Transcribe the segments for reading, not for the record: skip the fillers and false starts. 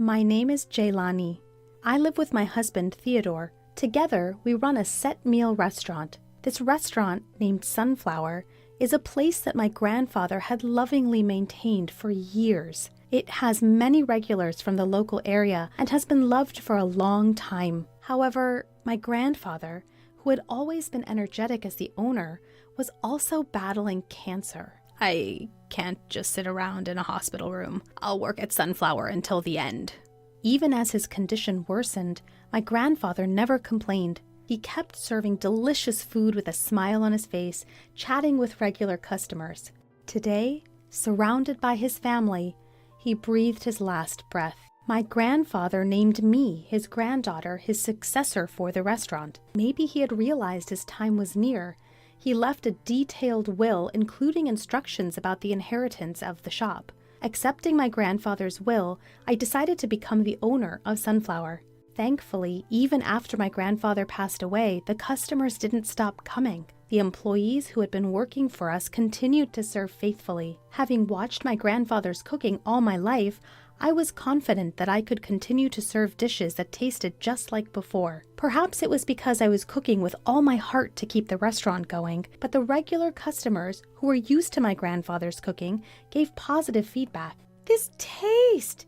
My name is Jaylani. I live with my husband, Theodore. Together, we run a set meal restaurant. This restaurant, named Sunflower, is a place that my grandfather had lovingly maintained for years. It has many regulars from the local area and has been loved for a long time. However, my grandfather, who had always been energetic as the owner, was also battling cancer. I can't just sit around in a hospital room. I'll work at Sunflower until the end. Even as his condition worsened, my grandfather never complained. He kept serving delicious food with a smile on his face, chatting with regular customers. Today, surrounded by his family, he breathed his last breath. My grandfather named me, his granddaughter, his successor for the restaurant. Maybe he had realized his time was near. He left a detailed will, including instructions about the inheritance of the shop. Accepting my grandfather's will, I decided to become the owner of Sunflower. Thankfully, even after my grandfather passed away, the customers didn't stop coming. The employees who had been working for us continued to serve faithfully. Having watched my grandfather's cooking all my life, I was confident that I could continue to serve dishes that tasted just like before. Perhaps it was because I was cooking with all my heart to keep the restaurant going, but the regular customers who were used to my grandfather's cooking gave positive feedback. This taste!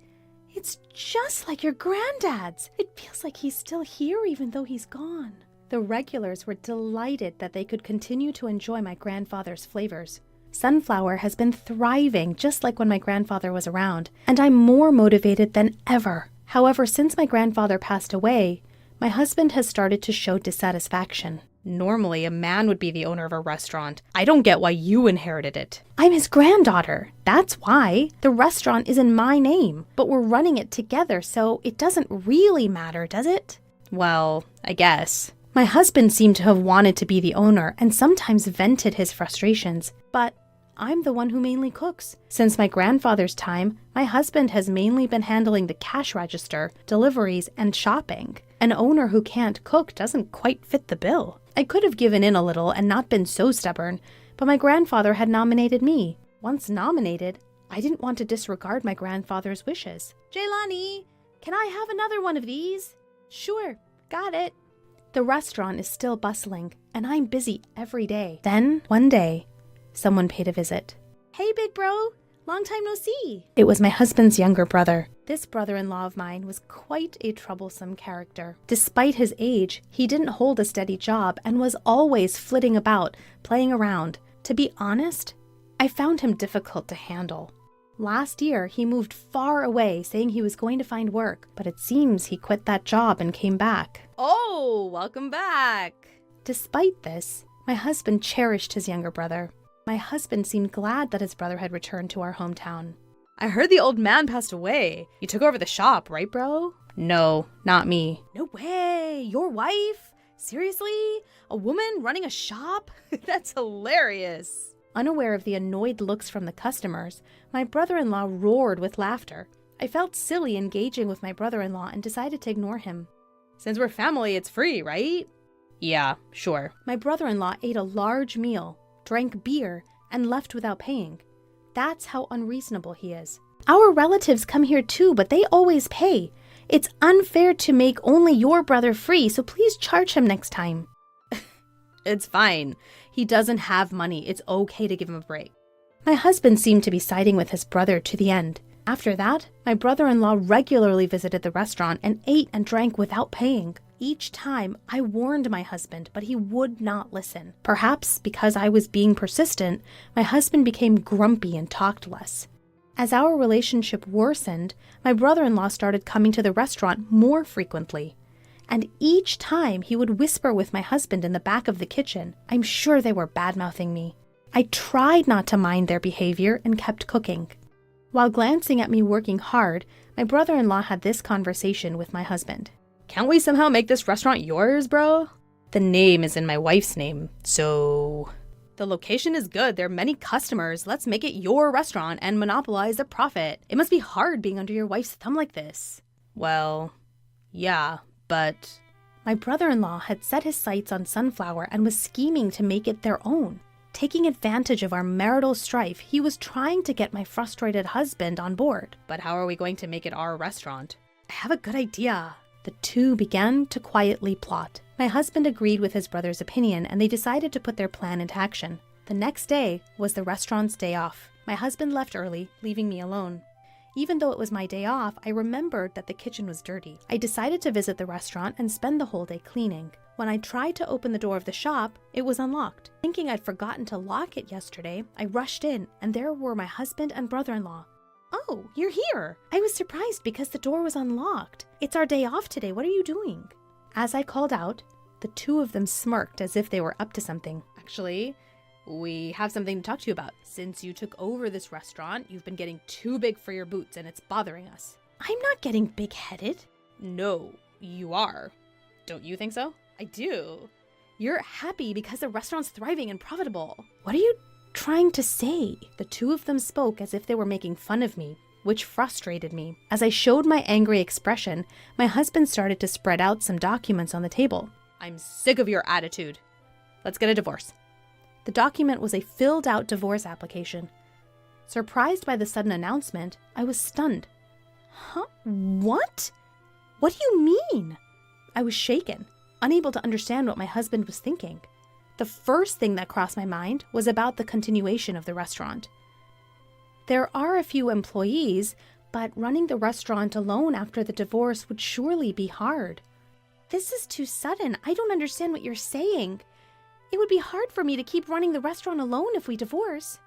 It's just like your granddad's. It feels like he's still here even though he's gone. The regulars were delighted that they could continue to enjoy my grandfather's flavors. Sunflower has been thriving just like when my grandfather was around, and I'm more motivated than ever. However, since my grandfather passed away, my husband has started to show dissatisfaction. Normally, a man would be the owner of a restaurant. I don't get why you inherited it. I'm his granddaughter. That's why. The restaurant is in my name, but we're running it together, so it doesn't really matter, does it? Well, I guess. My husband seemed to have wanted to be the owner and sometimes vented his frustrations, but I'm the one who mainly cooks. Since my grandfather's time, my husband has mainly been handling the cash register, deliveries, and shopping. An owner who can't cook doesn't quite fit the bill. I could have given in a little and not been so stubborn, but my grandfather had nominated me. Once nominated, I didn't want to disregard my grandfather's wishes. Jaylani, can I have another one of these? Sure, got it. The restaurant is still bustling, and I'm busy every day. Then, one day, someone paid a visit. Hey, big bro. Long time no see. It was my husband's younger brother. This brother-in-law of mine was quite a troublesome character. Despite his age, he didn't hold a steady job and was always flitting about, playing around. To be honest, I found him difficult to handle. Last year, he moved far away, saying he was going to find work, but it seems he quit that job and came back. Oh, welcome back. Despite this, my husband cherished his younger brother. My husband seemed glad that his brother had returned to our hometown. I heard the old man passed away. You took over the shop, right, bro? No, not me. No way. Your wife? Seriously? A woman running a shop? That's hilarious. Unaware of the annoyed looks from the customers, my brother-in-law roared with laughter. I felt silly engaging with my brother-in-law and decided to ignore him. Since we're family, it's free, right? Yeah, sure. My brother-in-law ate a large meal, drank beer, and left without paying. That's how unreasonable he is. Our relatives come here too, but they always pay. It's unfair to make only your brother free, so please charge him next time. It's fine. He doesn't have money. It's okay to give him a break. My husband seemed to be siding with his brother to the end. After that, my brother-in-law regularly visited the restaurant and ate and drank without paying. Each time, I warned my husband, but he would not listen. Perhaps because I was being persistent, my husband became grumpy and talked less. As our relationship worsened, my brother-in-law started coming to the restaurant more frequently. And each time he would whisper with my husband in the back of the kitchen. I'm sure they were bad-mouthing me. I tried not to mind their behavior and kept cooking. While glancing at me working hard, my brother-in-law had this conversation with my husband. Can't we somehow make this restaurant yours, bro? The name is in my wife's name, so... The location is good. There are many customers. Let's make it your restaurant and monopolize the profit. It must be hard being under your wife's thumb like this. Well, yeah, but... My brother-in-law had set his sights on Sunflower and was scheming to make it their own. Taking advantage of our marital strife, he was trying to get my frustrated husband on board. But how are we going to make it our restaurant? I have a good idea. The two began to quietly plot. My husband agreed with his brother's opinion, and they decided to put their plan into action. The next day was the restaurant's day off. My husband left early, leaving me alone. Even though it was my day off, I remembered that the kitchen was dirty. I decided to visit the restaurant and spend the whole day cleaning. When I tried to open the door of the shop, it was unlocked. Thinking I'd forgotten to lock it yesterday, I rushed in, and there were my husband and brother-in-law. Oh, you're here. I was surprised because the door was unlocked. It's our day off today. What are you doing? As I called out, the two of them smirked as if they were up to something. Actually, we have something to talk to you about. Since you took over this restaurant, you've been getting too big for your boots and it's bothering us. I'm not getting big-headed. No, you are. Don't you think so? I do. You're happy because the restaurant's thriving and profitable. What are you trying to say? The two of them spoke as if they were making fun of me, which frustrated me. As I showed my angry expression, my husband started to spread out some documents on the table. I'm sick of your attitude. Let's get a divorce. The document was a filled-out divorce application. Surprised by the sudden announcement, I was stunned. Huh? What? What do you mean? I was shaken, unable to understand what my husband was thinking. The first thing that crossed my mind was about the continuation of the restaurant. There are a few employees, but running the restaurant alone after the divorce would surely be hard. This is too sudden. I don't understand what you're saying. It would be hard for me to keep running the restaurant alone if we divorce.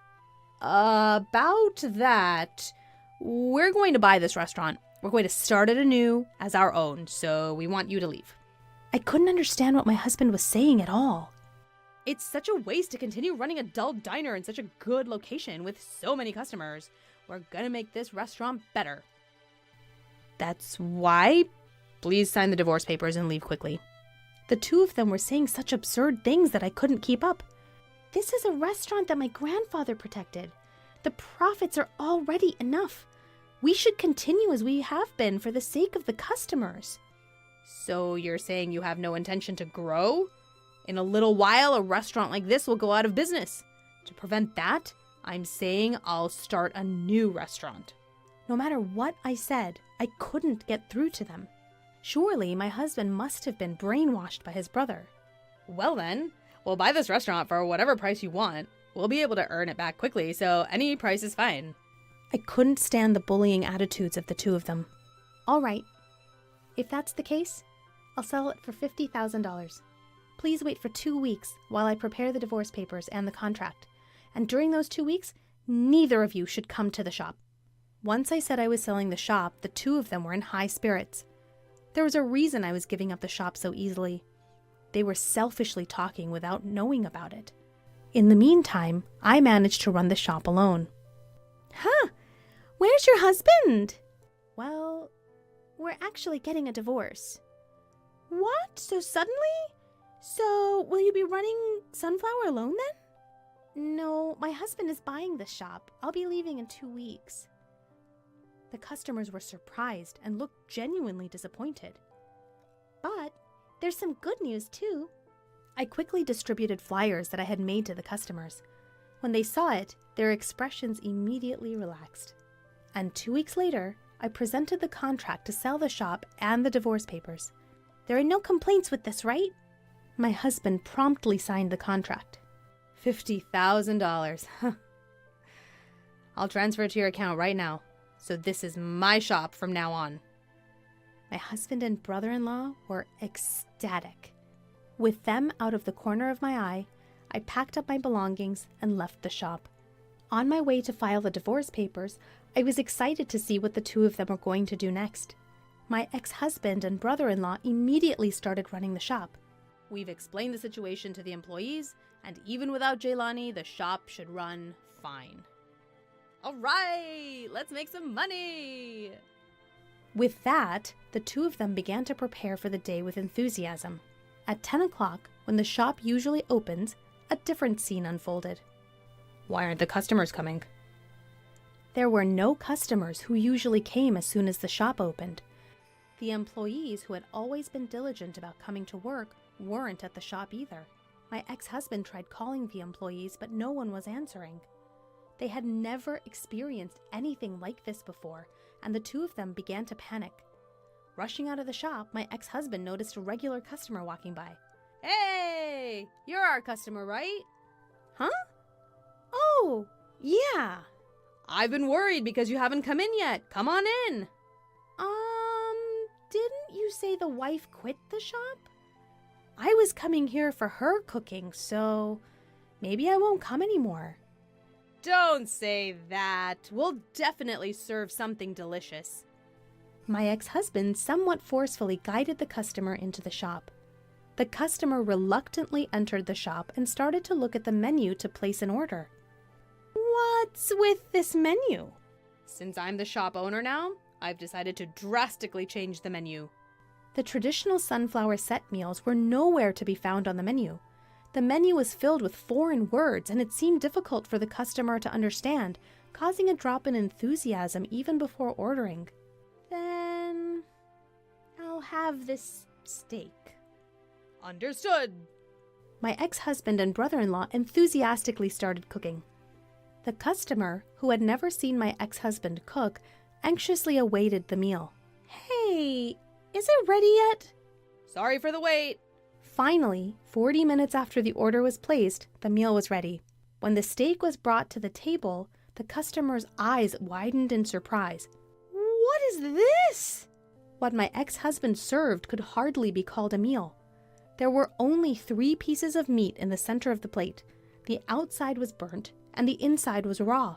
About that, we're going to buy this restaurant. We're going to start it anew as our own, so we want you to leave. I couldn't understand what my husband was saying at all. It's such a waste to continue running a dull diner in such a good location with so many customers. We're gonna make this restaurant better. That's why. Please sign the divorce papers and leave quickly. The two of them were saying such absurd things that I couldn't keep up. This is a restaurant that my grandfather protected. The profits are already enough. We should continue as we have been for the sake of the customers. So you're saying you have no intention to grow? In a little while, a restaurant like this will go out of business. To prevent that, I'm saying I'll start a new restaurant. No matter what I said, I couldn't get through to them. Surely my husband must have been brainwashed by his brother. Well then, we'll buy this restaurant for whatever price you want. We'll be able to earn it back quickly, so any price is fine. I couldn't stand the bullying attitudes of the two of them. All right. If that's the case, I'll sell it for $50,000. Please wait for 2 weeks while I prepare the divorce papers and the contract. And during those 2 weeks, neither of you should come to the shop. Once I said I was selling the shop, the two of them were in high spirits. There was a reason I was giving up the shop so easily. They were selfishly talking without knowing about it. In the meantime, I managed to run the shop alone. Huh? Where's your husband? Well, we're actually getting a divorce. What? So suddenly? So, will you be running Sunflower alone then? No, my husband is buying the shop. I'll be leaving in 2 weeks. The customers were surprised and looked genuinely disappointed. But there's some good news too. I quickly distributed flyers that I had made to the customers. When they saw it, their expressions immediately relaxed. And 2 weeks later, I presented the contract to sell the shop and the divorce papers. There are no complaints with this, right? My husband promptly signed the contract. $50,000. I'll transfer it to your account right now. So this is my shop from now on. My husband and brother-in-law were ecstatic. With them out of the corner of my eye, I packed up my belongings and left the shop. On my way to file the divorce papers, I was excited to see what the two of them were going to do next. My ex-husband and brother-in-law immediately started running the shop. We've explained the situation to the employees, and even without Jaylani, the shop should run fine. All right, let's make some money. With that, the two of them began to prepare for the day with enthusiasm. At 10 o'clock, when the shop usually opens, a different scene unfolded. Why aren't the customers coming? There were no customers who usually came as soon as the shop opened. The employees who had always been diligent about coming to work weren't at the shop either. My ex-husband tried calling the employees, but no one was answering. They had never experienced anything like this before, and the two of them began to panic. Rushing out of the shop, my ex-husband noticed a regular customer walking by. Hey, you're our customer, right? Huh? Oh, yeah. I've been worried because you haven't come in yet. Come on in. Didn't you say the wife quit the shop? I was coming here for her cooking, so maybe I won't come anymore. Don't say that. We'll definitely serve something delicious. My ex-husband somewhat forcefully guided the customer into the shop. The customer reluctantly entered the shop and started to look at the menu to place an order. What's with this menu? Since I'm the shop owner now, I've decided to drastically change the menu. The traditional sunflower set meals were nowhere to be found on the menu. The menu was filled with foreign words, and it seemed difficult for the customer to understand, causing a drop in enthusiasm even before ordering. Then I'll have this steak. Understood. My ex-husband and brother-in-law enthusiastically started cooking. The customer, who had never seen my ex-husband cook, anxiously awaited the meal. Hey, is it ready yet? Sorry for the wait. Finally, 40 minutes after the order was placed, the meal was ready. When the steak was brought to the table, the customer's eyes widened in surprise. What is this? What my ex-husband served could hardly be called a meal. There were only 3 pieces of meat in the center of the plate. The outside was burnt, and the inside was raw.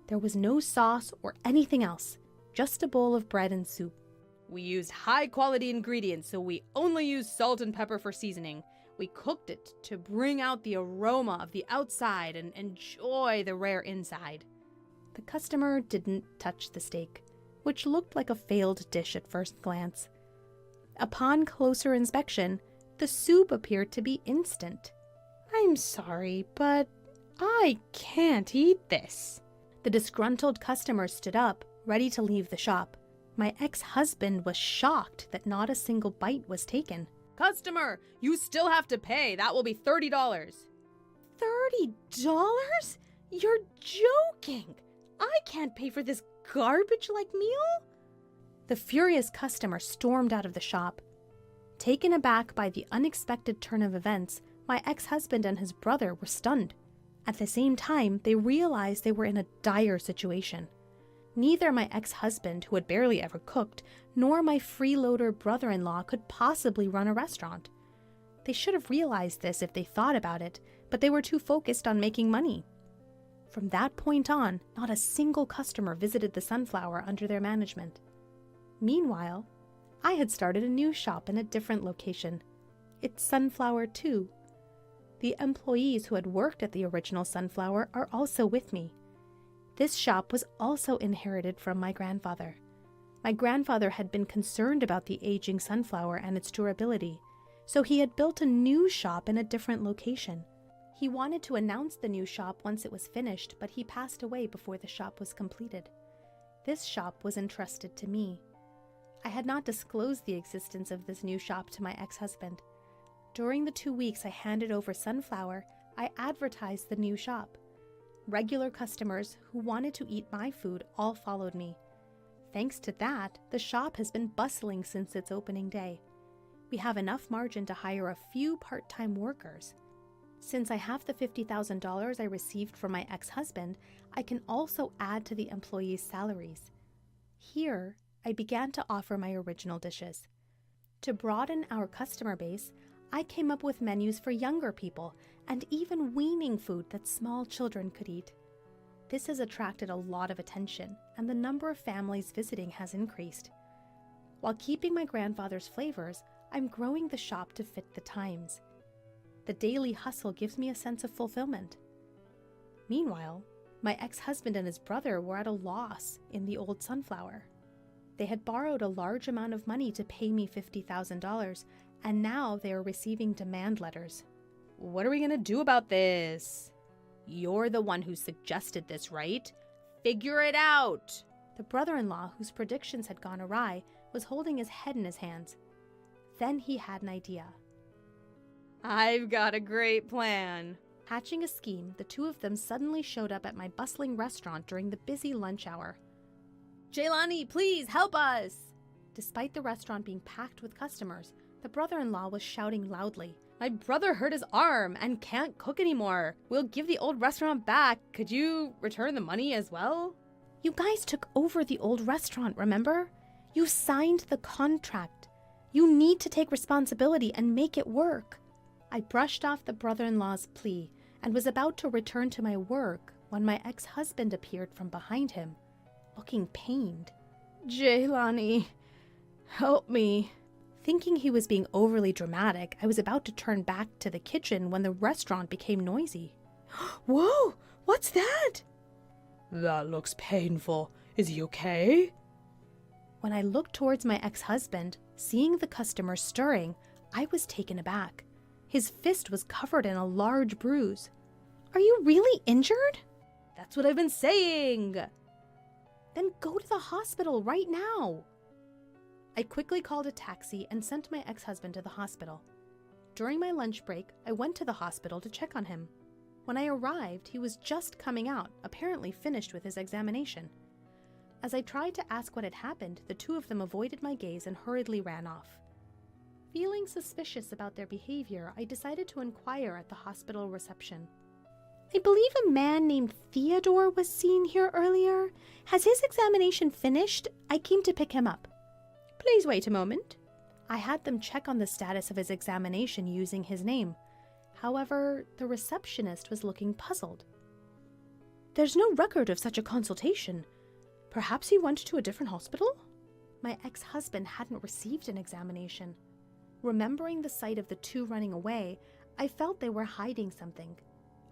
There was no sauce or anything else, just a bowl of bread and soup. We used high-quality ingredients, so we only used salt and pepper for seasoning. We cooked it to bring out the aroma of the outside and enjoy the rare inside. The customer didn't touch the steak, which looked like a failed dish at first glance. Upon closer inspection, the soup appeared to be instant. I'm sorry, but I can't eat this. The disgruntled customer stood up, ready to leave the shop. My ex-husband was shocked that not a single bite was taken. Customer, you still have to pay. That will be $30. $30? You're joking! I can't pay for this garbage-like meal? The furious customer stormed out of the shop. Taken aback by the unexpected turn of events, my ex-husband and his brother were stunned. At the same time, they realized they were in a dire situation. Neither my ex-husband, who had barely ever cooked, nor my freeloader brother-in-law could possibly run a restaurant. They should have realized this if they thought about it, but they were too focused on making money. From that point on, not a single customer visited the Sunflower under their management. Meanwhile, I had started a new shop in a different location. It's Sunflower 2. The employees who had worked at the original Sunflower are also with me. This shop was also inherited from my grandfather. My grandfather had been concerned about the aging Sunflower and its durability, so he had built a new shop in a different location. He wanted to announce the new shop once it was finished, but he passed away before the shop was completed. This shop was entrusted to me. I had not disclosed the existence of this new shop to my ex-husband. During the 2 weeks I handed over Sunflower, I advertised the new shop. Regular customers who wanted to eat my food all followed me. Thanks to that, the shop has been bustling since its opening day. We have enough margin to hire a few part-time workers. Since I have the $50,000 I received from my ex-husband, I can also add to the employees' salaries. Here, I began to offer my original dishes. To broaden our customer base, I came up with menus for younger people and even weaning food that small children could eat. This has attracted a lot of attention, and the number of families visiting has increased. While keeping my grandfather's flavors, I'm growing the shop to fit the times. The daily hustle gives me a sense of fulfillment. Meanwhile, my ex-husband and his brother were at a loss in the old Sunflower. They had borrowed a large amount of money to pay me $50,000, and now they are receiving demand letters. What are we gonna do about this? You're the one who suggested this, right? Figure it out! The brother-in-law, whose predictions had gone awry, was holding his head in his hands. Then he had an idea. I've got a great plan. Hatching a scheme, the two of them suddenly showed up at my bustling restaurant during the busy lunch hour. Jaylani, please help us! Despite the restaurant being packed with customers, the brother-in-law was shouting loudly. My brother hurt his arm and can't cook anymore. We'll give the old restaurant back. Could you return the money as well? You guys took over the old restaurant, remember? You signed the contract. You need to take responsibility and make it work. I brushed off the brother-in-law's plea and was about to return to my work when my ex-husband appeared from behind him, looking pained. Jaylani, help me. Thinking he was being overly dramatic, I was about to turn back to the kitchen when the restaurant became noisy. Whoa, what's that? That looks painful. Is he okay? When I looked towards my ex-husband, seeing the customer stirring, I was taken aback. His fist was covered in a large bruise. Are you really injured? That's what I've been saying. Then go to the hospital right now. I quickly called a taxi and sent my ex-husband to the hospital. During my lunch break, I went to the hospital to check on him. When I arrived, he was just coming out, apparently finished with his examination. As I tried to ask what had happened, the two of them avoided my gaze and hurriedly ran off. Feeling suspicious about their behavior, I decided to inquire at the hospital reception. I believe a man named Theodore was seen here earlier. Has his examination finished? I came to pick him up. Please wait a moment. I had them check on the status of his examination using his name. However, the receptionist was looking puzzled. There's no record of such a consultation. Perhaps he went to a different hospital? My ex-husband hadn't received an examination. Remembering the sight of the two running away, I felt they were hiding something.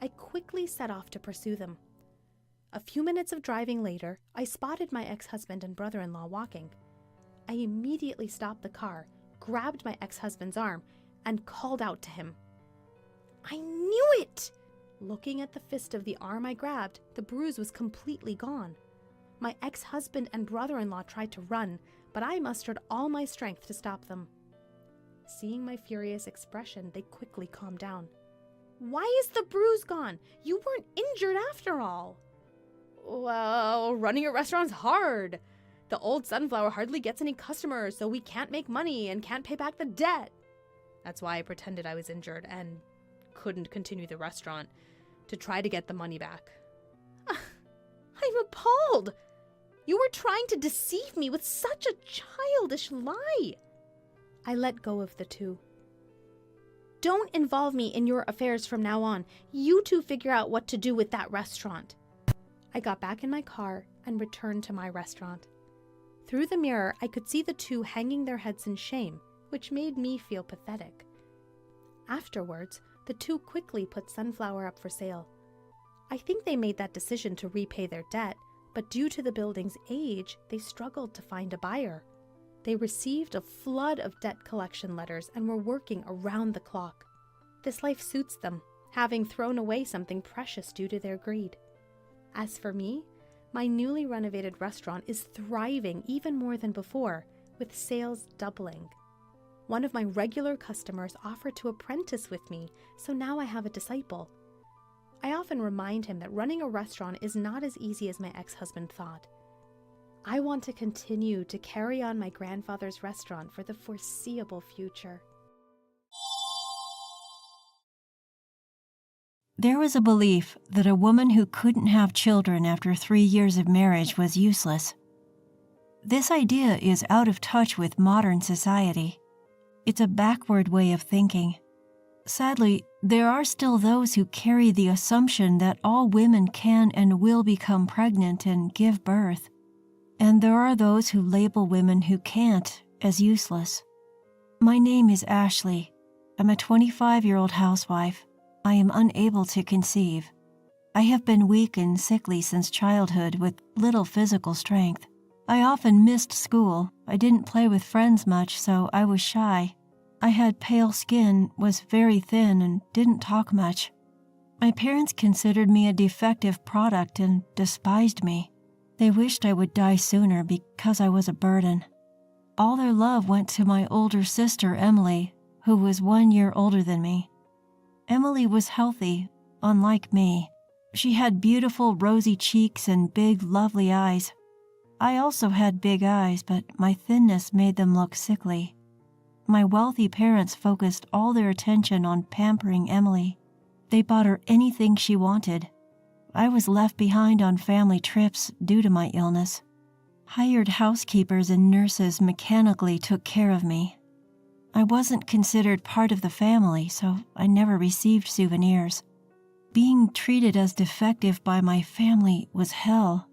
I quickly set off to pursue them. A few minutes of driving later, I spotted my ex-husband and brother-in-law walking. I immediately stopped the car, grabbed my ex-husband's arm, and called out to him. I knew it! Looking at the fist of the arm I grabbed, the bruise was completely gone. My ex-husband and brother-in-law tried to run, but I mustered all my strength to stop them. Seeing my furious expression, they quickly calmed down. Why is the bruise gone? You weren't injured after all. Well, running a restaurant's hard. The old Sunflower hardly gets any customers, so we can't make money and can't pay back the debt. That's why I pretended I was injured and couldn't continue the restaurant to try to get the money back. I'm appalled. You were trying to deceive me with such a childish lie. I let go of the two. Don't involve me in your affairs from now on. You two figure out what to do with that restaurant. I got back in my car and returned to my restaurant. Through the mirror, I could see the two hanging their heads in shame, which made me feel pathetic. Afterwards, the two quickly put Sunflower up for sale. I think they made that decision to repay their debt, but due to the building's age, they struggled to find a buyer. They received a flood of debt collection letters and were working around the clock. This life suits them, having thrown away something precious due to their greed. As for me, my newly renovated restaurant is thriving even more than before, with sales doubling. One of my regular customers offered to apprentice with me, so now I have a disciple. I often remind him that running a restaurant is not as easy as my ex-husband thought. I want to continue to carry on my grandfather's restaurant for the foreseeable future. There was a belief that a woman who couldn't have children after 3 years of marriage was useless. This idea is out of touch with modern society. It's a backward way of thinking. Sadly, there are still those who carry the assumption that all women can and will become pregnant and give birth. And there are those who label women who can't as useless. My name is Ashley. I'm a 25-year-old housewife. I am unable to conceive. I have been weak and sickly since childhood with little physical strength. I often missed school. I didn't play with friends much, so I was shy. I had pale skin, was very thin, and didn't talk much. My parents considered me a defective product and despised me. They wished I would die sooner because I was a burden. All their love went to my older sister, Emily, who was 1 year older than me. Emily was healthy, unlike me. She had beautiful rosy cheeks and big, lovely eyes. I also had big eyes, but my thinness made them look sickly. My wealthy parents focused all their attention on pampering Emily. They bought her anything she wanted. I was left behind on family trips due to my illness. Hired housekeepers and nurses mechanically took care of me. I wasn't considered part of the family, so I never received souvenirs. Being treated as defective by my family was hell.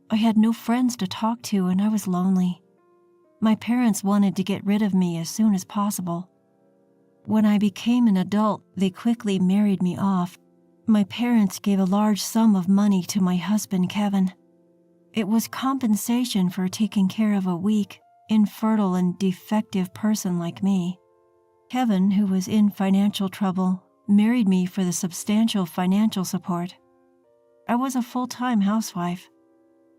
I had no friends to talk to and I was lonely. My parents wanted to get rid of me as soon as possible. When I became an adult, they quickly married me off. My parents gave a large sum of money to my husband, Kevin. It was compensation for taking care of a weak, infertile, and defective person like me. Kevin, who was in financial trouble, married me for the substantial financial support. I was a full-time housewife.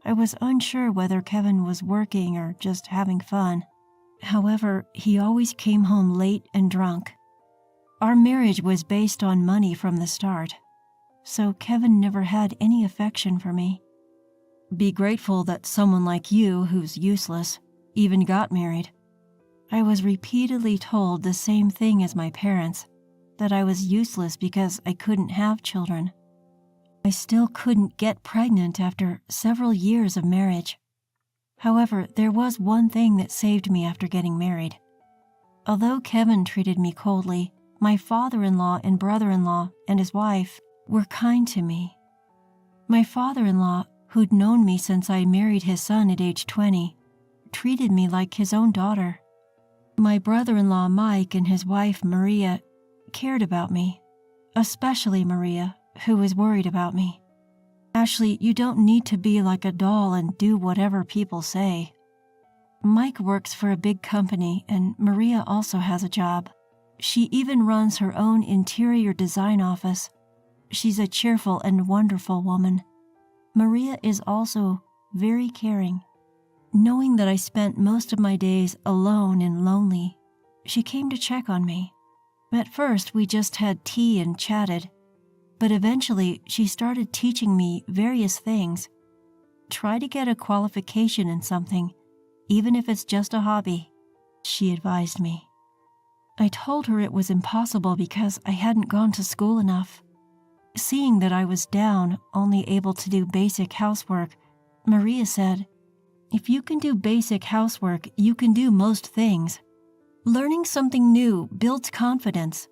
I was unsure whether Kevin was working or just having fun. However, he always came home late and drunk. Our marriage was based on money from the start, so Kevin never had any affection for me. Be grateful that someone like you, who's useless, even got married. I was repeatedly told the same thing as my parents, that I was useless because I couldn't have children. I still couldn't get pregnant after several years of marriage. However, there was one thing that saved me after getting married. Although Kevin treated me coldly, my father-in-law and brother-in-law and his wife were kind to me. My father-in-law, who'd known me since I married his son at age 20, treated me like his own daughter. My brother-in-law Mike and his wife Maria cared about me, especially Maria, who was worried about me. Ashley, you don't need to be like a doll and do whatever people say. Mike works for a big company and Maria also has a job. She even runs her own interior design office. She's a cheerful and wonderful woman. Maria is also very caring. Knowing that I spent most of my days alone and lonely, she came to check on me. At first, we just had tea and chatted, but eventually she started teaching me various things. Try to get a qualification in something, even if it's just a hobby, she advised me. I told her it was impossible because I hadn't gone to school enough. Seeing that I was down, only able to do basic housework, Maria said, "If you can do basic housework, you can do most things. Learning something new builds confidence."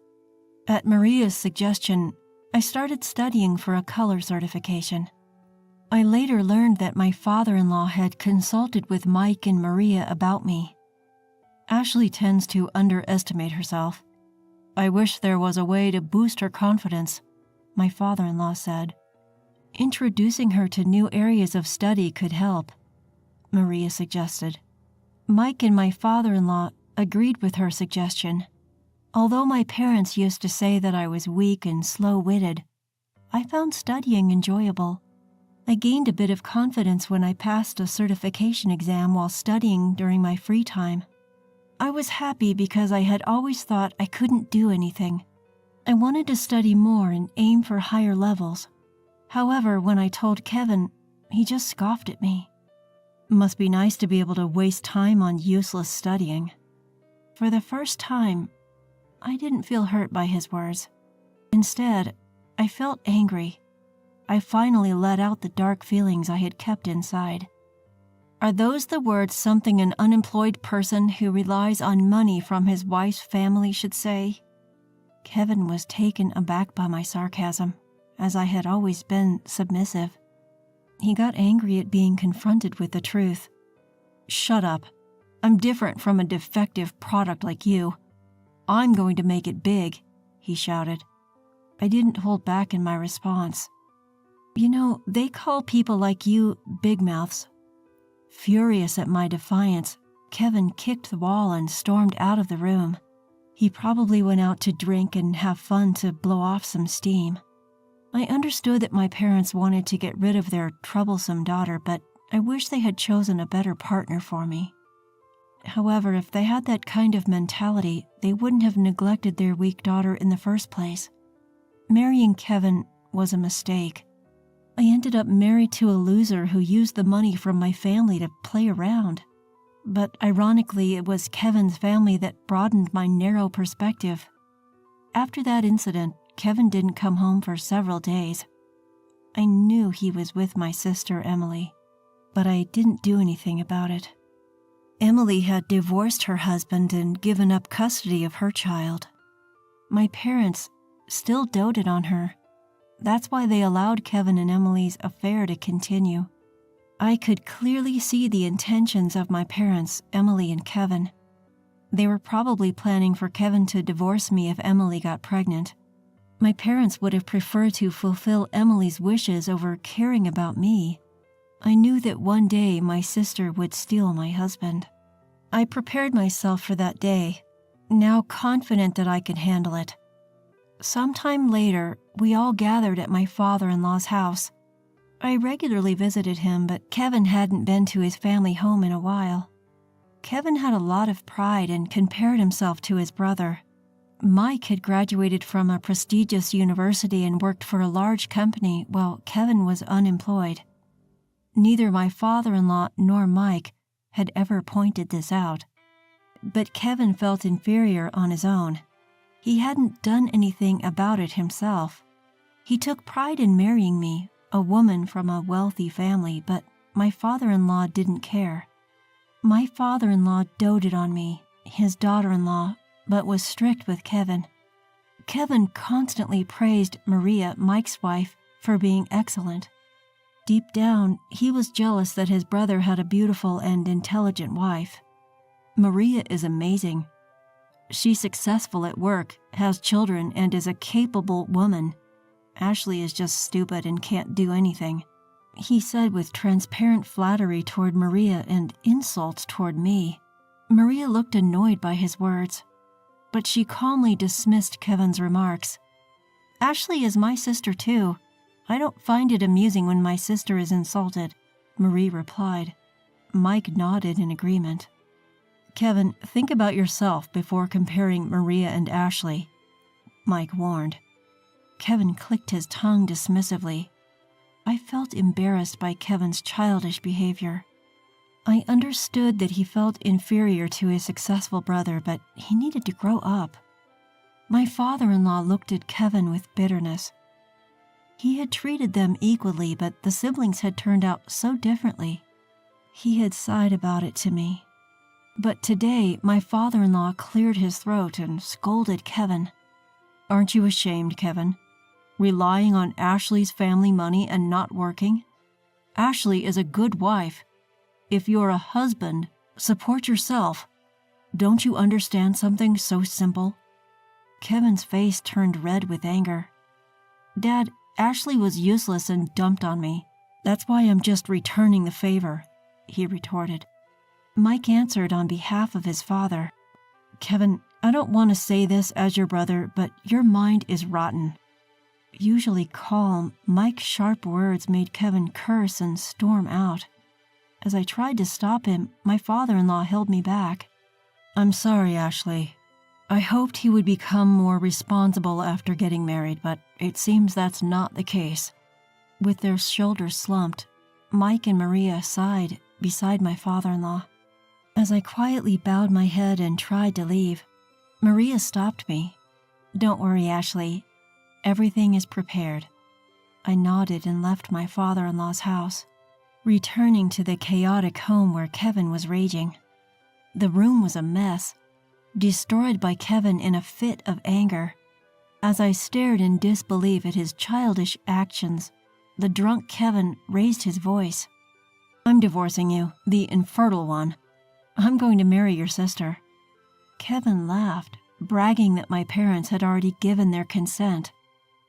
At Maria's suggestion, I started studying for a color certification. I later learned that my father-in-law had consulted with Mike and Maria about me. Ashley tends to underestimate herself. "I wish there was a way to boost her confidence," my father-in-law said. "Introducing her to new areas of study could help," Maria suggested. Mike and my father-in-law agreed with her suggestion. Although my parents used to say that I was weak and slow-witted, I found studying enjoyable. I gained a bit of confidence when I passed a certification exam while studying during my free time. I was happy because I had always thought I couldn't do anything. I wanted to study more and aim for higher levels. However, when I told Kevin, he just scoffed at me. Must be nice to be able to waste time on useless studying. For the first time, I didn't feel hurt by his words. Instead, I felt angry. I finally let out the dark feelings I had kept inside. Are those the words something an unemployed person who relies on money from his wife's family should say? Kevin was taken aback by my sarcasm, as I had always been submissive. He got angry at being confronted with the truth. "Shut up. I'm different from a defective product like you. I'm going to make it big," he shouted. I didn't hold back in my response. "You know, they call people like you big mouths." Furious at my defiance, Kevin kicked the wall and stormed out of the room. He probably went out to drink and have fun to blow off some steam. I understood that my parents wanted to get rid of their troublesome daughter, but I wish they had chosen a better partner for me. However, if they had that kind of mentality, they wouldn't have neglected their weak daughter in the first place. Marrying Kevin was a mistake. I ended up married to a loser who used the money from my family to play around. But ironically, it was Kevin's family that broadened my narrow perspective. After that incident, Kevin didn't come home for several days. I knew he was with my sister, Emily, but I didn't do anything about it. Emily had divorced her husband and given up custody of her child. My parents still doted on her. That's why they allowed Kevin and Emily's affair to continue. I could clearly see the intentions of my parents, Emily and Kevin. They were probably planning for Kevin to divorce me if Emily got pregnant. My parents would have preferred to fulfill Emily's wishes over caring about me. I knew that one day my sister would steal my husband. I prepared myself for that day, now confident that I could handle it. Sometime later, we all gathered at my father-in-law's house. I regularly visited him, but Kevin hadn't been to his family home in a while. Kevin had a lot of pride and compared himself to his brother. Mike had graduated from a prestigious university and worked for a large company while Kevin was unemployed. Neither my father-in-law nor Mike had ever pointed this out. But Kevin felt inferior on his own. He hadn't done anything about it himself. He took pride in marrying me, a woman from a wealthy family, but my father-in-law didn't care. My father-in-law doted on me, his daughter-in-law, but was strict with Kevin. Kevin constantly praised Maria, Mike's wife, for being excellent. Deep down, he was jealous that his brother had a beautiful and intelligent wife. Maria is amazing. She's successful at work, has children, and is a capable woman. Ashley is just stupid and can't do anything, he said with transparent flattery toward Maria and insults toward me. Maria looked annoyed by his words, but she calmly dismissed Kevin's remarks. Ashley is my sister too. I don't find it amusing when my sister is insulted, Marie replied. Mike nodded in agreement. Kevin, think about yourself before comparing Maria and Ashley, Mike warned. Kevin clicked his tongue dismissively. I felt embarrassed by Kevin's childish behavior. I understood that he felt inferior to his successful brother, but he needed to grow up. My father-in-law looked at Kevin with bitterness. He had treated them equally, but the siblings had turned out so differently. He had sighed about it to me. But today, my father-in-law cleared his throat and scolded Kevin. Aren't you ashamed, Kevin? Relying on Ashley's family money and not working? Ashley is a good wife. If you're a husband, support yourself. Don't you understand something so simple? Kevin's face turned red with anger. Dad, Ashley was useless and dumped on me. That's why I'm just returning the favor, he retorted. Mike answered on behalf of his father. Kevin, I don't want to say this as your brother, but your mind is rotten. Usually calm, Mike's sharp words made Kevin curse and storm out. As I tried to stop him, my father-in-law held me back. I'm sorry, Ashley. I hoped he would become more responsible after getting married, but it seems that's not the case. With their shoulders slumped, Mike and Maria sighed beside my father-in-law. As I quietly bowed my head and tried to leave, Maria stopped me. Don't worry, Ashley. Everything is prepared. I nodded and left my father-in-law's house, returning to the chaotic home where Kevin was raging. The room was a mess, destroyed by Kevin in a fit of anger. As I stared in disbelief at his childish actions, the drunk Kevin raised his voice. I'm divorcing you, the infertile one. I'm going to marry your sister. Kevin laughed, bragging that my parents had already given their consent.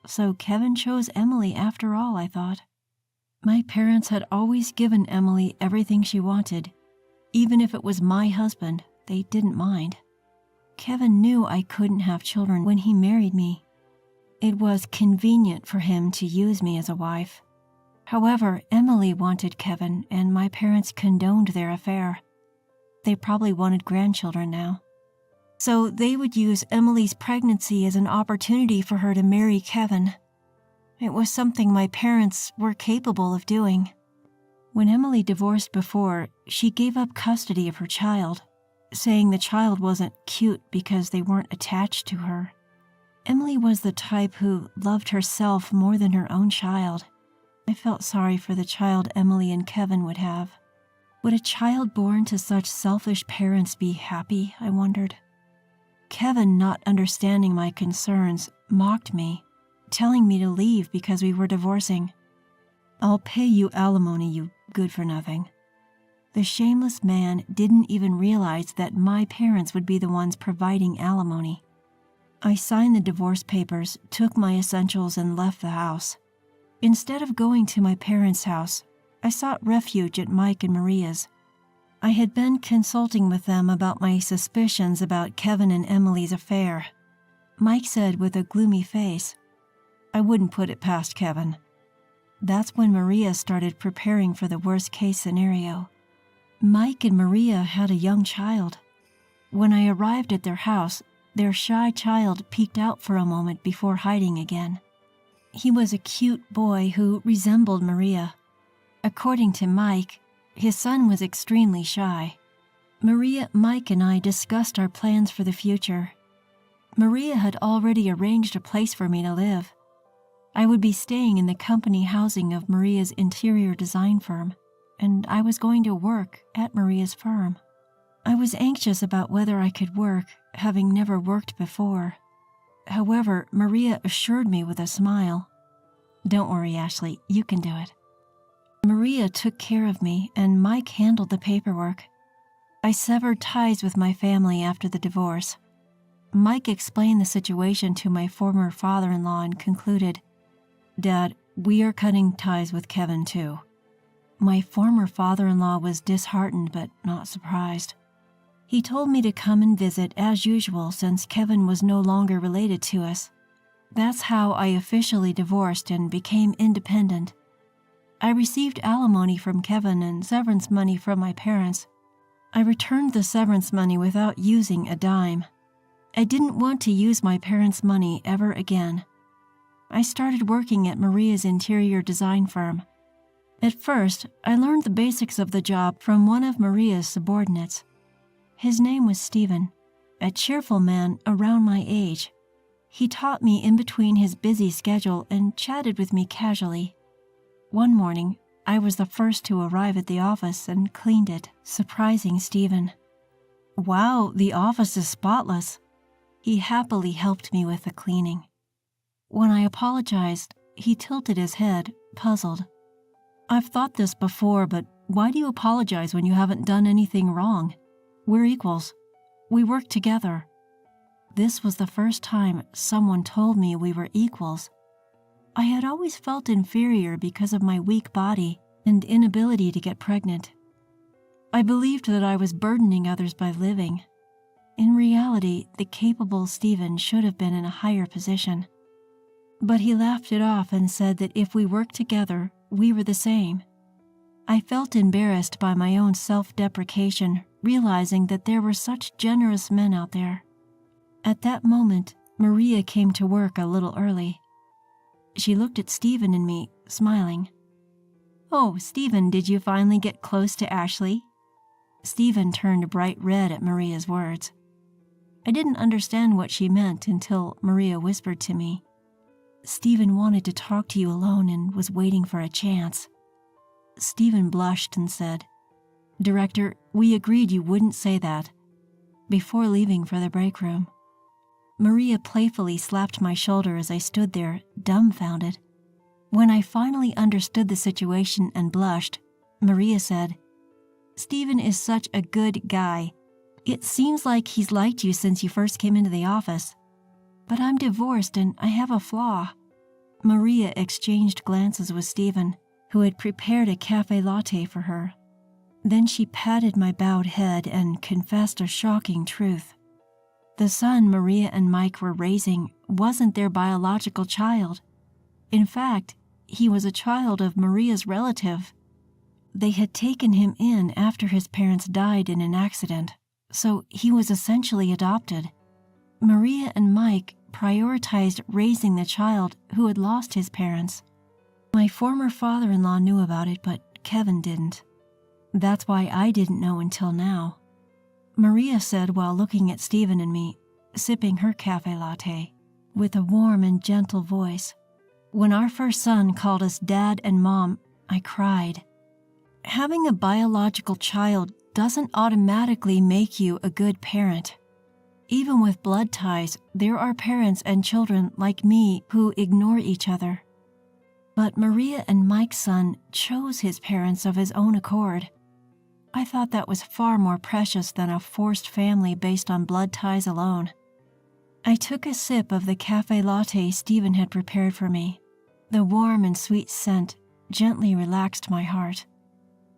So Kevin chose Emily after all, I thought. My parents had always given Emily everything she wanted. Even if it was my husband, they didn't mind. Kevin knew I couldn't have children when he married me. It was convenient for him to use me as a wife. However, Emily wanted Kevin, and my parents condoned their affair. They probably wanted grandchildren now. So they would use Emily's pregnancy as an opportunity for her to marry Kevin. It was something my parents were capable of doing. When Emily divorced before, she gave up custody of her child, saying the child wasn't cute because they weren't attached to her. Emily was the type who loved herself more than her own child. I felt sorry for the child Emily and Kevin would have. Would a child born to such selfish parents be happy, I wondered. Kevin, not understanding my concerns, mocked me, telling me to leave because we were divorcing. "I'll pay you alimony, you good-for-nothing." The shameless man didn't even realize that my parents would be the ones providing alimony. I signed the divorce papers, took my essentials, and left the house. Instead of going to my parents' house, I sought refuge at Mike and Maria's. I had been consulting with them about my suspicions about Kevin and Emily's affair. Mike said with a gloomy face, "I wouldn't put it past Kevin." That's when Maria started preparing for the worst-case scenario. Mike and Maria had a young child. When I arrived at their house, their shy child peeked out for a moment before hiding again. He was a cute boy who resembled Maria. According to Mike, his son was extremely shy. Maria, Mike, and I discussed our plans for the future. Maria had already arranged a place for me to live. I would be staying in the company housing of Maria's interior design firm, and I was going to work at Maria's firm. I was anxious about whether I could work, having never worked before. However, Maria assured me with a smile, "Don't worry, Ashley, you can do it." Maria took care of me, and Mike handled the paperwork. I severed ties with my family after the divorce. Mike explained the situation to my former father-in-law and concluded, "Dad, we are cutting ties with Kevin too." My former father-in-law was disheartened but not surprised. He told me to come and visit as usual since Kevin was no longer related to us. That's how I officially divorced and became independent. I received alimony from Kevin and severance money from my parents. I returned the severance money without using a dime. I didn't want to use my parents' money ever again. I started working at Maria's interior design firm. At first, I learned the basics of the job from one of Maria's subordinates. His name was Stephen, a cheerful man around my age. He taught me in between his busy schedule and chatted with me casually. One morning, I was the first to arrive at the office and cleaned it, surprising Stephen. "Wow, the office is spotless." He happily helped me with the cleaning. When I apologized, he tilted his head, puzzled. "I've thought this before, but why do you apologize when you haven't done anything wrong? We're equals. We work together." This was the first time someone told me we were equals. I had always felt inferior because of my weak body and inability to get pregnant. I believed that I was burdening others by living. In reality, the capable Stephen should have been in a higher position. But he laughed it off and said that if we worked together, we were the same. I felt embarrassed by my own self-deprecation, realizing that there were such generous men out there. At that moment, Maria came to work a little early. She looked at Stephen and me, smiling. "Oh, Stephen, did you finally get close to Ashley?" Stephen turned bright red at Maria's words. I didn't understand what she meant until Maria whispered to me, "Stephen wanted to talk to you alone and was waiting for a chance." Stephen blushed and said, "Director, we agreed you wouldn't say that," before leaving for the break room. Maria playfully slapped my shoulder as I stood there, dumbfounded. When I finally understood the situation and blushed, Maria said, "Stephen is such a good guy. It seems like he's liked you since you first came into the office. But I'm divorced and I have a flaw." Maria exchanged glances with Stephen, who had prepared a cafe latte for her. Then she patted my bowed head and confessed a shocking truth. The son Maria and Mike were raising wasn't their biological child. In fact, he was a child of Maria's relative. They had taken him in after his parents died in an accident, so he was essentially adopted. Maria and Mike prioritized raising the child who had lost his parents. My former father-in-law knew about it, but Kevin didn't. That's why I didn't know until now. Maria said while looking at Stephen and me, sipping her cafe latte, with a warm and gentle voice, "When our first son called us Dad and Mom, I cried. Having a biological child doesn't automatically make you a good parent. Even with blood ties, there are parents and children like me who ignore each other. But Maria and Mike's son chose his parents of his own accord. I thought that was far more precious than a forced family based on blood ties alone." I took a sip of the cafe latte Stephen had prepared for me. The warm and sweet scent gently relaxed my heart.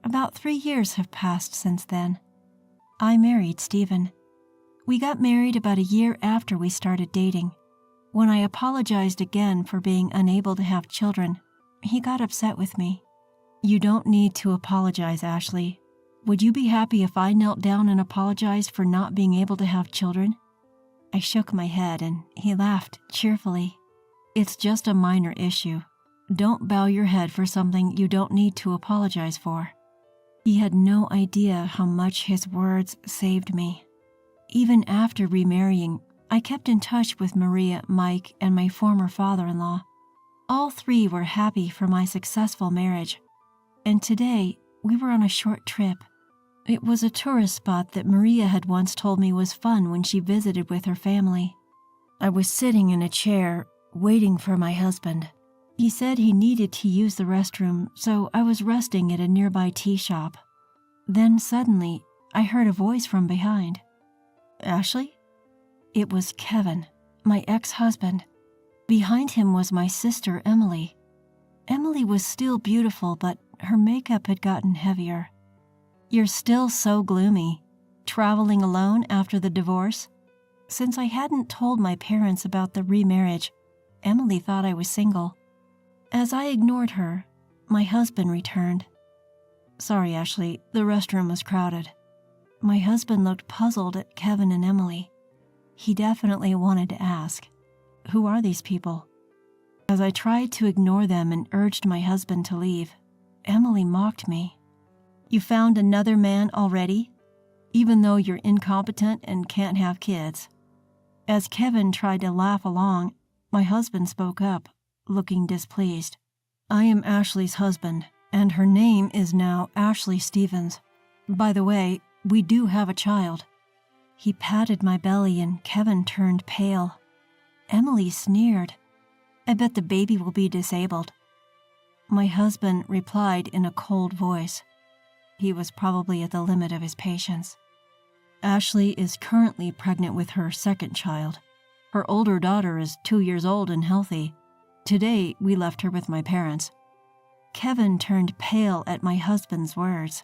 About 3 years have passed since then. I married Stephen. We got married about a year after we started dating. When I apologized again for being unable to have children, he got upset with me. "You don't need to apologize, Ashley. Would you be happy if I knelt down and apologized for not being able to have children?" I shook my head and he laughed cheerfully. "It's just a minor issue. Don't bow your head for something you don't need to apologize for." He had no idea how much his words saved me. Even after remarrying, I kept in touch with Maria, Mike, and my former father-in-law. All 3 were happy for my successful marriage. And today, we were on a short trip. It was a tourist spot that Maria had once told me was fun when she visited with her family. I was sitting in a chair, waiting for my husband. He said he needed to use the restroom, so I was resting at a nearby tea shop. Then suddenly, I heard a voice from behind. "Ashley?" It was Kevin, my ex-husband. Behind him was my sister, Emily. Emily was still beautiful, but her makeup had gotten heavier. "You're still so gloomy. Traveling alone after the divorce?" Since I hadn't told my parents about the remarriage, Emily thought I was single. As I ignored her, my husband returned. "Sorry, Ashley, the restroom was crowded." My husband looked puzzled at Kevin and Emily. He definitely wanted to ask, "Who are these people?" As I tried to ignore them and urged my husband to leave, Emily mocked me. "You found another man already? Even though you're incompetent and can't have kids." As Kevin tried to laugh along, my husband spoke up, looking displeased. "I am Ashley's husband, and her name is now Ashley Stevens. By the way, we do have a child." He patted my belly and Kevin turned pale. Emily sneered. "I bet the baby will be disabled." My husband replied in a cold voice. He was probably at the limit of his patience. "Ashley is currently pregnant with her second child. Her older daughter is 2 years old and healthy. Today, we left her with my parents." Kevin turned pale at my husband's words.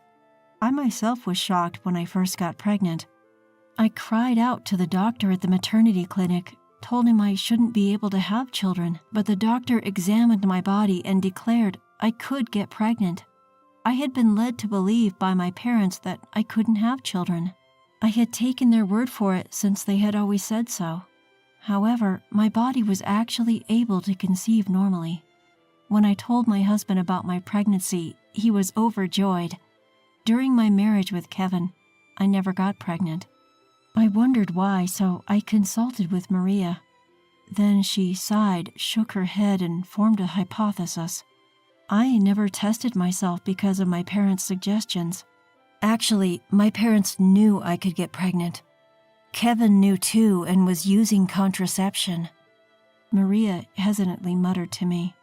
I myself was shocked when I first got pregnant. I cried out to the doctor at the maternity clinic, told him I shouldn't be able to have children, but the doctor examined my body and declared I could get pregnant. I had been led to believe by my parents that I couldn't have children. I had taken their word for it since they had always said so. However, my body was actually able to conceive normally. When I told my husband about my pregnancy, he was overjoyed. During my marriage with Kevin, I never got pregnant. I wondered why, so I consulted with Maria. Then she sighed, shook her head, and formed a hypothesis. I never tested myself because of my parents' suggestions. Actually, my parents knew I could get pregnant. Kevin knew too and was using contraception. Maria hesitantly muttered to me,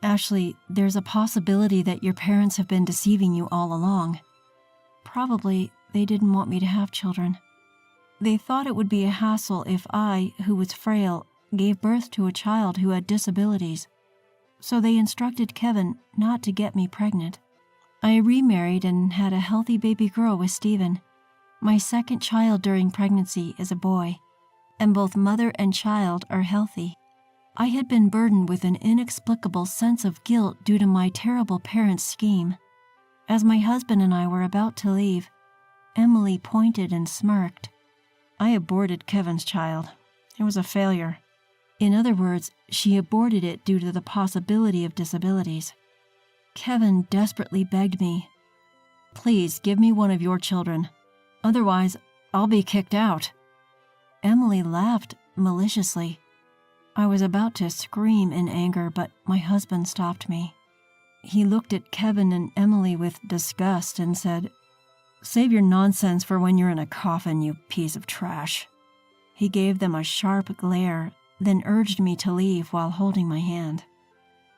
"Ashley, there's a possibility that your parents have been deceiving you all along. Probably they didn't want me to have children. They thought it would be a hassle if I, who was frail, gave birth to a child who had disabilities. So they instructed Kevin not to get me pregnant. I remarried and had a healthy baby girl with Stephen. My second child during pregnancy is a boy, and both mother and child are healthy. I had been burdened with an inexplicable sense of guilt due to my terrible parents' scheme. As my husband and I were about to leave, Emily pointed and smirked. I aborted Kevin's child. It was a failure. In other words, she aborted it due to the possibility of disabilities. Kevin desperately begged me, "Please give me one of your children. Otherwise, I'll be kicked out." Emily laughed maliciously. I was about to scream in anger, but my husband stopped me. He looked at Kevin and Emily with disgust and said, "Save your nonsense for when you're in a coffin, you piece of trash." He gave them a sharp glare, then urged me to leave while holding my hand.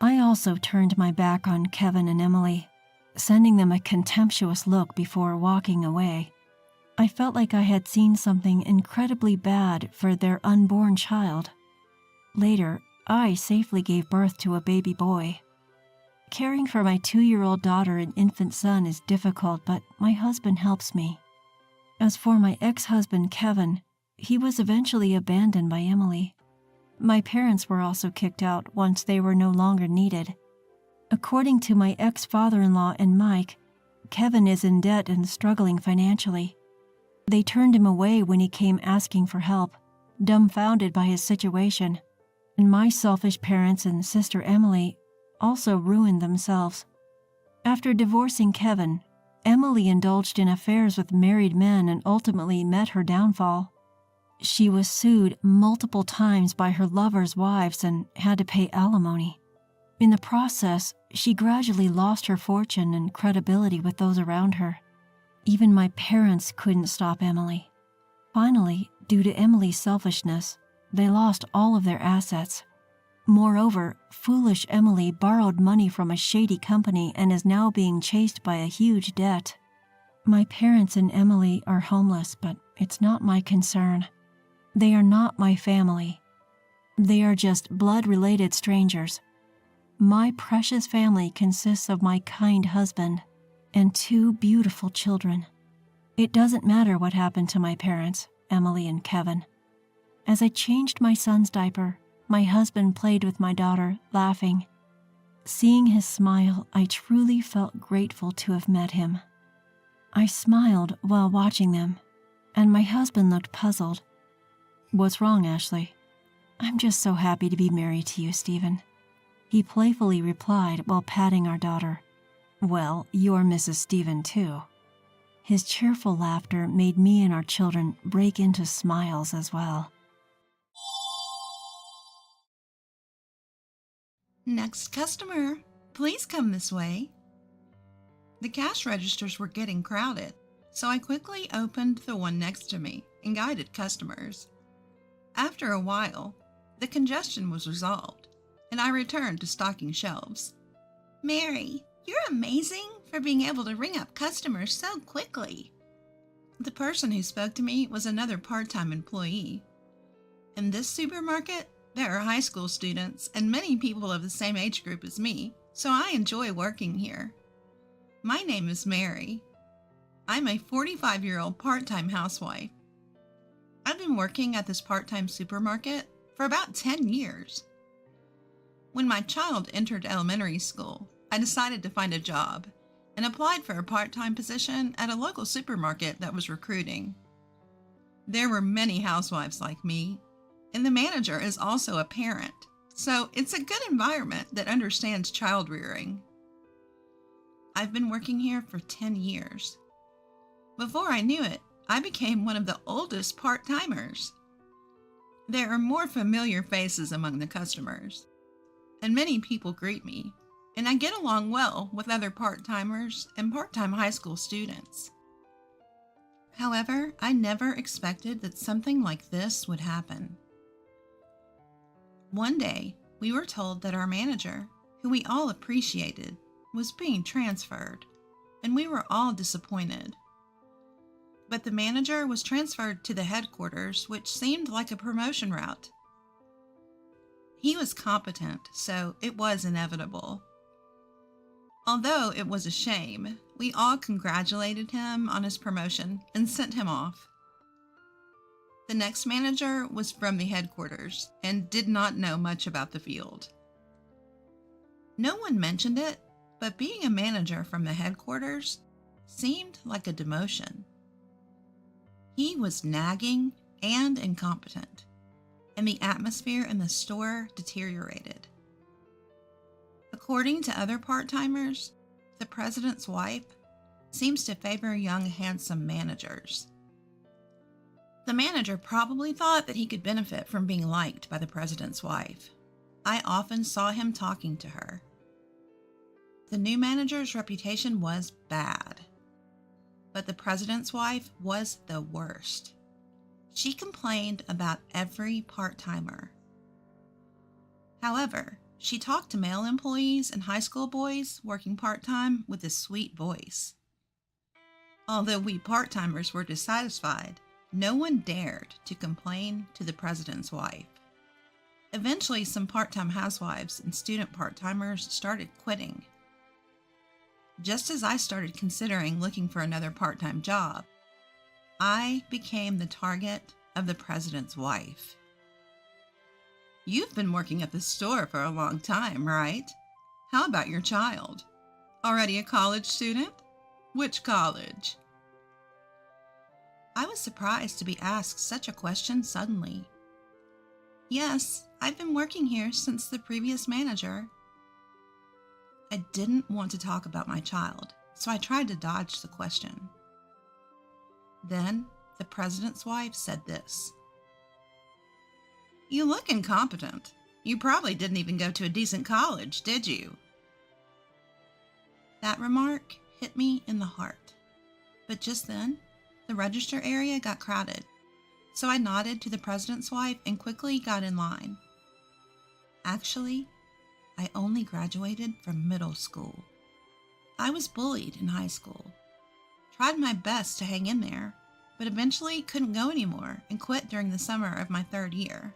I also turned my back on Kevin and Emily, sending them a contemptuous look before walking away. I felt like I had seen something incredibly bad for their unborn child. Later, I safely gave birth to a baby boy. Caring for my 2-year-old daughter and infant son is difficult, but my husband helps me. As for my ex-husband, Kevin, he was eventually abandoned by Emily. My parents were also kicked out once they were no longer needed. According to my ex-father-in-law and Mike, Kevin is in debt and struggling financially. They turned him away when he came asking for help, dumbfounded by his situation. And my selfish parents and sister Emily also ruined themselves. After divorcing Kevin, Emily indulged in affairs with married men and ultimately met her downfall. She was sued multiple times by her lovers' wives and had to pay alimony. In the process, she gradually lost her fortune and credibility with those around her. Even my parents couldn't stop Emily. Finally, due to Emily's selfishness, they lost all of their assets. Moreover, foolish Emily borrowed money from a shady company and is now being chased by a huge debt. My parents and Emily are homeless, but it's not my concern. They are not my family. They are just blood-related strangers. My precious family consists of my kind husband and 2 beautiful children. It doesn't matter what happened to my parents, Emily and Kevin. As I changed my son's diaper, my husband played with my daughter, laughing. Seeing his smile, I truly felt grateful to have met him. I smiled while watching them, and my husband looked puzzled. "What's wrong, Ashley?" "I'm just so happy to be married to you, Stephen," he playfully replied while patting our daughter. "Well, you're Mrs. Stephen, too." His cheerful laughter made me and our children break into smiles as well. Next customer, please come this way. The cash registers were getting crowded, so I quickly opened the one next to me and guided customers. After a while, the congestion was resolved, and I returned to stocking shelves. "Mary, you're amazing for being able to ring up customers so quickly." The person who spoke to me was another part-time employee. In this supermarket, there are high school students and many people of the same age group as me, so I enjoy working here. My name is Mary. I'm a 45-year-old part-time housewife. I've been working at this part-time supermarket for about 10 years. When my child entered elementary school, I decided to find a job and applied for a part-time position at a local supermarket that was recruiting. There were many housewives like me, and the manager is also a parent, so it's a good environment that understands child rearing. I've been working here for 10 years. Before I knew it, I became one of the oldest part-timers. There are more familiar faces among the customers, and many people greet me, and I get along well with other part-timers and part-time high school students. However, I never expected that something like this would happen. One day, we were told that our manager, who we all appreciated, was being transferred, and we were all disappointed. But the manager was transferred to the headquarters, which seemed like a promotion route. He was competent, so it was inevitable. Although it was a shame, we all congratulated him on his promotion and sent him off. The next manager was from the headquarters and did not know much about the field. No one mentioned it, but being a manager from the headquarters seemed like a demotion. He was nagging and incompetent. and the atmosphere in the store deteriorated. According to other part-timers, the president's wife seems to favor young, handsome managers. The manager probably thought that he could benefit from being liked by the president's wife. I often saw him talking to her. The new manager's reputation was bad, but the president's wife was the worst. She complained about every part-timer. However, she talked to male employees and high school boys working part-time with a sweet voice. Although we part-timers were dissatisfied, no one dared to complain to the president's wife. Eventually, some part-time housewives and student part-timers started quitting. Just as I started considering looking for another part-time job, I became the target of the president's wife. You've been working at the store for a long time, right? How about your child? Already a college student? Which college? I was surprised to be asked such a question suddenly. Yes, I've been working here since the previous manager. I didn't want to talk about my child, so I tried to dodge the question. Then the president's wife said this. You look incompetent. You probably didn't even go to a decent college, did you? That remark hit me in the heart. But just then, the register area got crowded, so I nodded to the president's wife and quickly got in line. Actually, I only graduated from middle school. I was bullied in high school. Tried my best to hang in there, but eventually couldn't go anymore and quit during the summer of my 3rd year.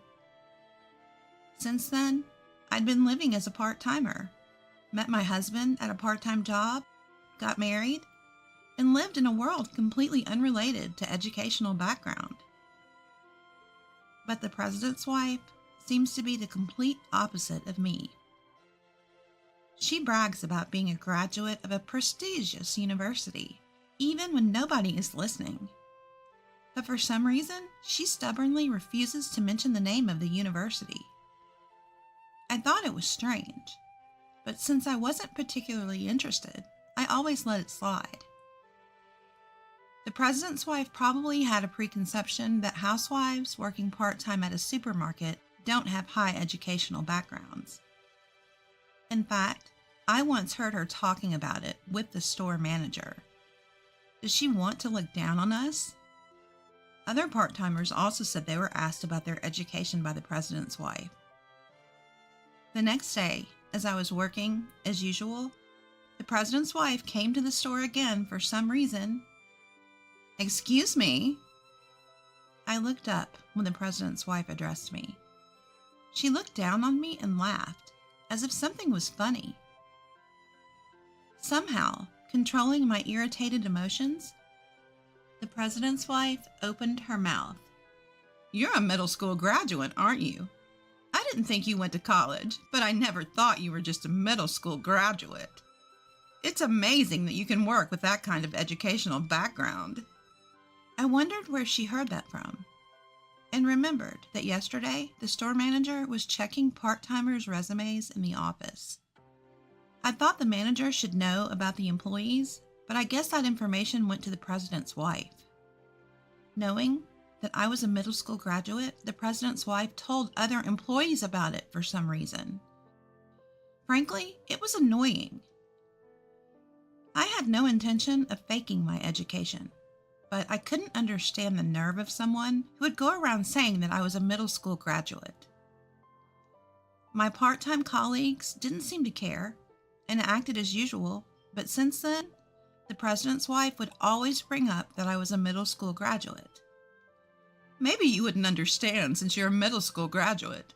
Since then, I'd been living as a part-timer, met my husband at a part-time job, got married, and lived in a world completely unrelated to educational background. But the president's wife seems to be the complete opposite of me. She brags about being a graduate of a prestigious university, even when nobody is listening. But for some reason, she stubbornly refuses to mention the name of the university. I thought it was strange, but since I wasn't particularly interested, I always let it slide. The president's wife probably had a preconception that housewives working part-time at a supermarket don't have high educational backgrounds. In fact, I once heard her talking about it with the store manager. Does she want to look down on us? Other part-timers also said they were asked about their education by the president's wife. The next day, as I was working, as usual, the president's wife came to the store again for some reason. Excuse me. I looked up when the president's wife addressed me. She looked down on me and laughed, as if something was funny. Somehow, controlling my irritated emotions, the president's wife opened her mouth. You're a middle school graduate, aren't you? I didn't think you went to college, but I never thought you were just a middle school graduate. It's amazing that you can work with that kind of educational background. I wondered where she heard that from, and remembered that yesterday the store manager was checking part-timers' resumes in the office. I thought the manager should know about the employees, but I guess that information went to the president's wife. Knowing that I was a middle school graduate, the president's wife told other employees about it for some reason. Frankly, it was annoying. I had no intention of faking my education, but I couldn't understand the nerve of someone who would go around saying that I was a middle school graduate. My part-time colleagues didn't seem to care and acted as usual, but since then, the president's wife would always bring up that I was a middle school graduate. Maybe you wouldn't understand since you're a middle school graduate.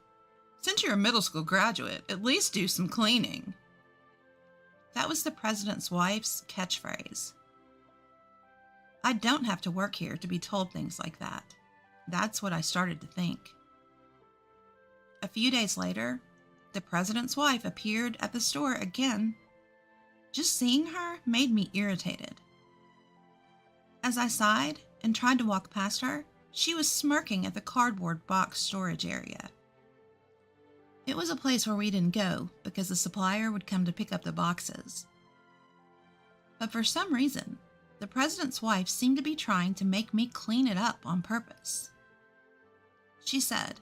Since you're a middle school graduate, at least do some cleaning. That was the president's wife's catchphrase. I don't have to work here to be told things like that. That's what I started to think. A few days later, the president's wife appeared at the store again. Just seeing her made me irritated. As I sighed and tried to walk past her, She was smirking at the cardboard box storage area. It was a place where we didn't go because the supplier would come to pick up the boxes. But for some reason, the president's wife seemed to be trying to make me clean it up on purpose. She said,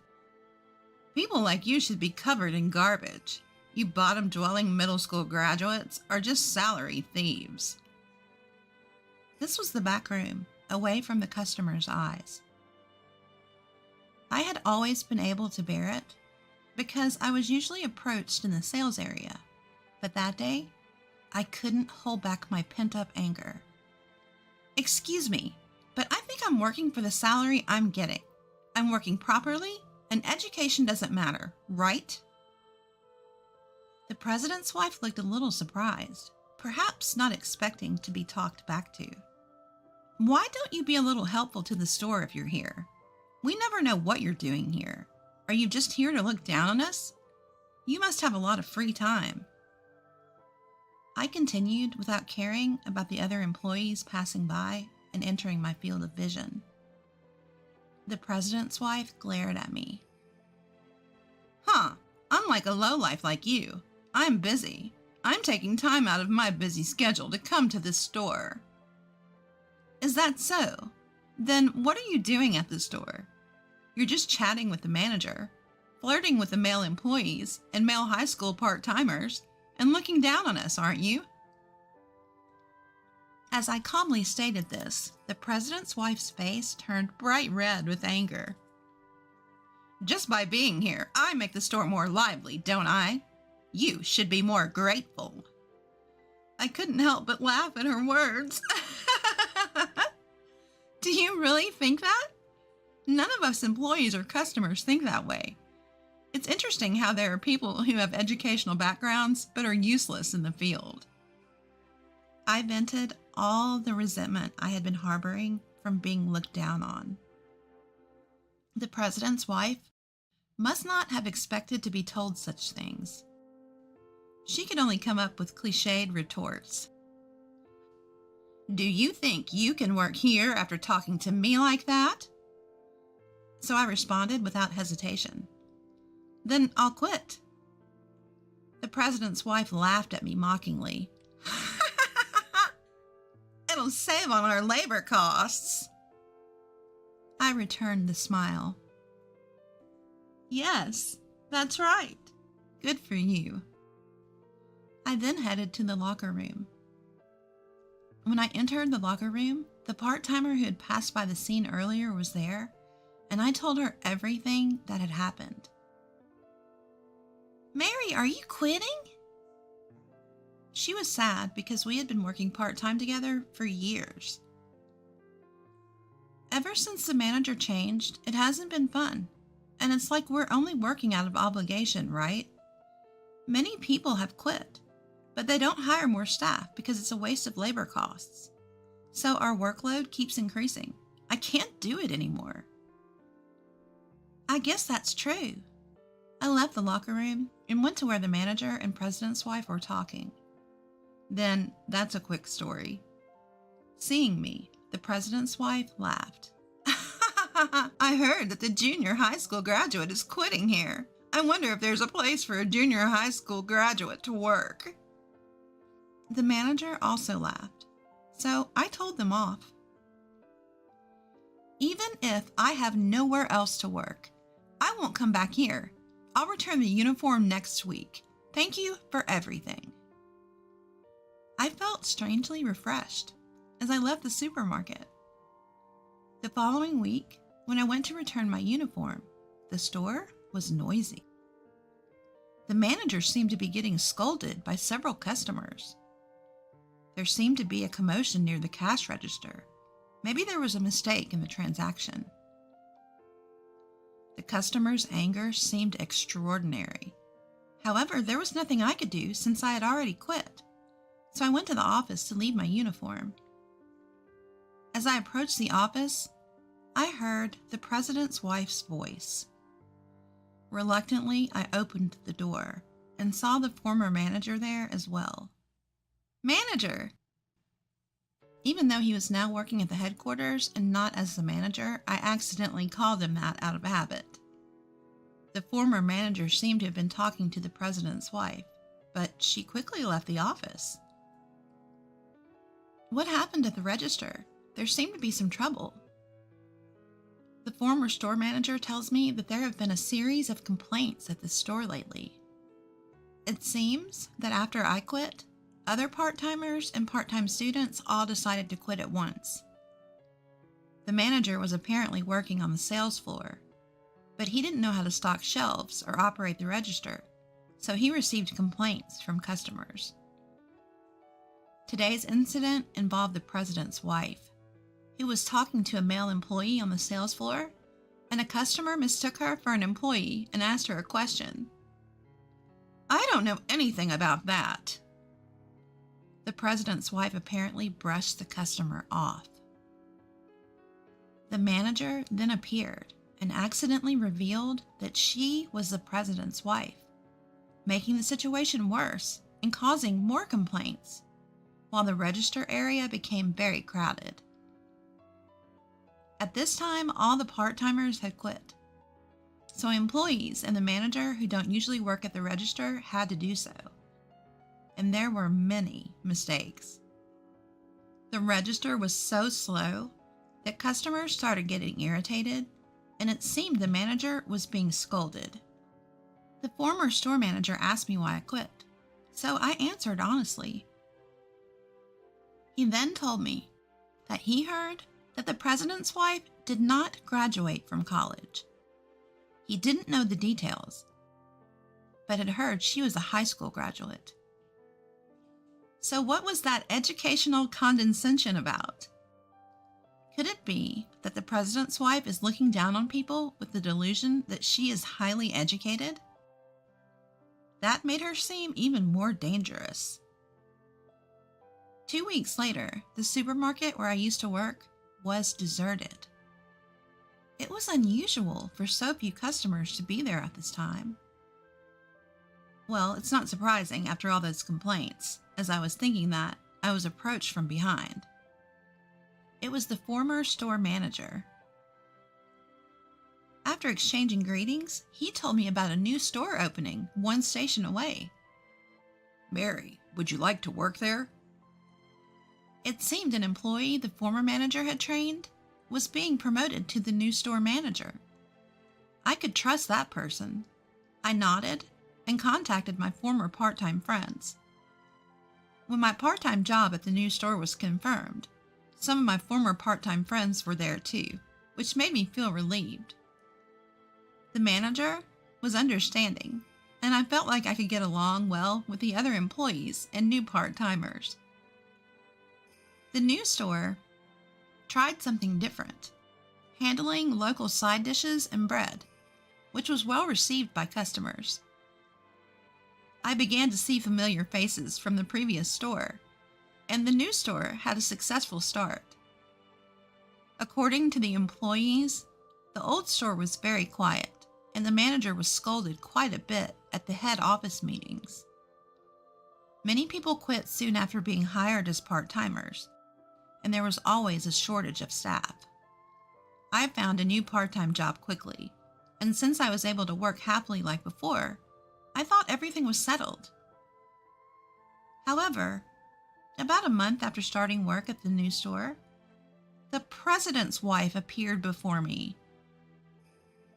"People like you should be covered in garbage. You bottom-dwelling middle school graduates are just salary thieves." This was the back room, away from the customer's eyes. I had always been able to bear it because I was usually approached in the sales area, but that day, I couldn't hold back my pent-up anger. "Excuse me, but I think I'm working for the salary I'm getting. I'm working properly, and education doesn't matter, right?" The president's wife looked a little surprised, perhaps not expecting to be talked back to. "Why don't you be a little helpful to the store if you're here? We never know what you're doing here. Are you just here to look down on us? You must have a lot of free time." I continued without caring about the other employees passing by and entering my field of vision. The president's wife glared at me. "Huh, unlike a lowlife like you, I'm busy. I'm taking time out of my busy schedule to come to this store." "Is that so? Then what are you doing at the store? You're just chatting with the manager, flirting with the male employees and male high school part-timers, and looking down on us, aren't you?" As I calmly stated this, the president's wife's face turned bright red with anger. "Just by being here, I make the store more lively, don't I? You should be more grateful." I couldn't help but laugh at her words. Do you really think that? None of us employees or customers think that way. It's interesting how there are people who have educational backgrounds but are useless in the field. I vented all the resentment I had been harboring from being looked down on. The president's wife must not have expected to be told such things. She could only come up with cliched retorts. "Do you think you can work here after talking to me like that?" So I responded without hesitation. "Then I'll quit." The president's wife laughed at me mockingly. "It'll save on our labor costs." I returned the smile. "Yes, that's right. Good for you." I then headed to the locker room. When I entered the locker room, the part-timer who had passed by the scene earlier was there, and I told her everything that had happened. "Mary, are you quitting?" She was sad because we had been working part-time together for years. Ever since the manager changed, it hasn't been fun, and it's like we're only working out of obligation, right? Many people have quit, but they don't hire more staff because it's a waste of labor costs. So our workload keeps increasing. I can't do it anymore. I guess that's true. I left the locker room and went to where the manager and president's wife were talking. Then, that's a quick story. Seeing me, the president's wife laughed. "I heard that the junior high school graduate is quitting here. I wonder if there's a place for a junior high school graduate to work." The manager also laughed, so I told them off. "Even if I have nowhere else to work, I won't come back here. I'll return the uniform next week. Thank you for everything." I felt strangely refreshed as I left the supermarket. The following week, when I went to return my uniform, the store was noisy. The manager seemed to be getting scolded by several customers. There seemed to be a commotion near the cash register. Maybe there was a mistake in the transaction. The customer's anger seemed extraordinary. However, there was nothing I could do since I had already quit, so I went to the office to leave my uniform. As I approached the office, I heard the president's wife's voice. Reluctantly, I opened the door and saw the former manager there as well. "Manager!" Even though he was now working at the headquarters and not as the manager, I accidentally called him that out of habit. The former manager seemed to have been talking to the president's wife, but she quickly left the office. What happened at the register? There seemed to be some trouble. The former store manager tells me that there have been a series of complaints at the store lately. It seems that after I quit, other part-timers and part-time students all decided to quit at once. The manager was apparently working on the sales floor, but he didn't know how to stock shelves or operate the register, so he received complaints from customers. Today's incident involved the president's wife, who was talking to a male employee on the sales floor, and a customer mistook her for an employee and asked her a question. "I don't know anything about that." The president's wife apparently brushed the customer off. The manager then appeared and accidentally revealed that she was the president's wife, making the situation worse and causing more complaints, while the register area became very crowded. At this time, all the part-timers had quit, so employees and the manager who don't usually work at the register had to do so. And there were many mistakes. The register was so slow that customers started getting irritated, and it seemed the manager was being scolded. The former store manager asked me why I quit, so I answered honestly. He then told me that he heard that the president's wife did not graduate from college. He didn't know the details, but had heard she was a high school graduate. So what was that educational condescension about? Could it be that the president's wife is looking down on people with the delusion that she is highly educated? That made her seem even more dangerous. 2 weeks later, the supermarket where I used to work was deserted. It was unusual for so few customers to be there at this time. Well, it's not surprising after all those complaints, as I was thinking that, I was approached from behind. It was the former store manager. After exchanging greetings, he told me about a new store opening 1 station away. "Mary, would you like to work there?" It seemed an employee the former manager had trained was being promoted to the new store manager. I could trust that person. I nodded and contacted my former part-time friends. When my part-time job at the new store was confirmed, some of my former part-time friends were there too, which made me feel relieved. The manager was understanding, and I felt like I could get along well with the other employees and new part-timers. The new store tried something different, handling local side dishes and bread, which was well received by customers. I began to see familiar faces from the previous store, and the new store had a successful start. According to the employees, the old store was very quiet, and the manager was scolded quite a bit at the head office meetings. Many people quit soon after being hired as part-timers, and there was always a shortage of staff. I found a new part-time job quickly, and since I was able to work happily like before, I thought everything was settled. However, about a month after starting work at the new store, the president's wife appeared before me.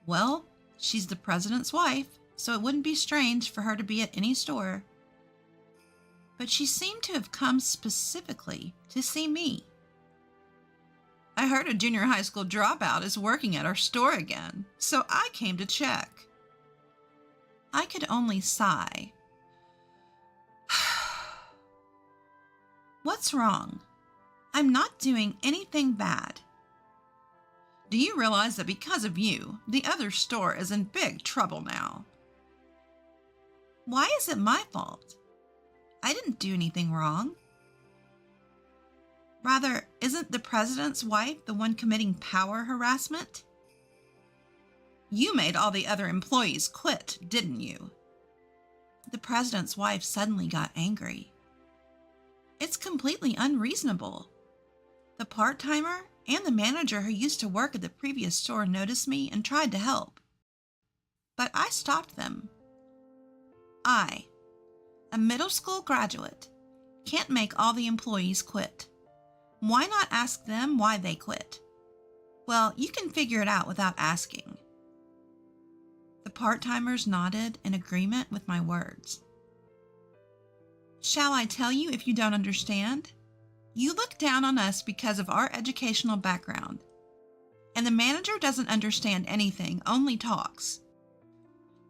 Well, she's the president's wife, so it wouldn't be strange for her to be at any store. But she seemed to have come specifically to see me. "I heard a junior high school dropout is working at our store again, so I came to check." I could only sigh. "What's wrong? I'm not doing anything bad." "Do you realize that because of you, the other store is in big trouble now?" "Why is it my fault? I didn't do anything wrong." "Rather, isn't the president's wife the one committing power harassment?" "You made all the other employees quit, didn't you?" The president's wife suddenly got angry. "It's completely unreasonable. The part-timer and the manager who used to work at the previous store noticed me and tried to help. But I stopped them. I, a middle school graduate, can't make all the employees quit. Why not ask them why they quit? Well, you can figure it out without asking. The part-timers nodded in agreement with my words. Shall I tell you if you don't understand? You look down on us because of our educational background. And the manager doesn't understand anything, only talks.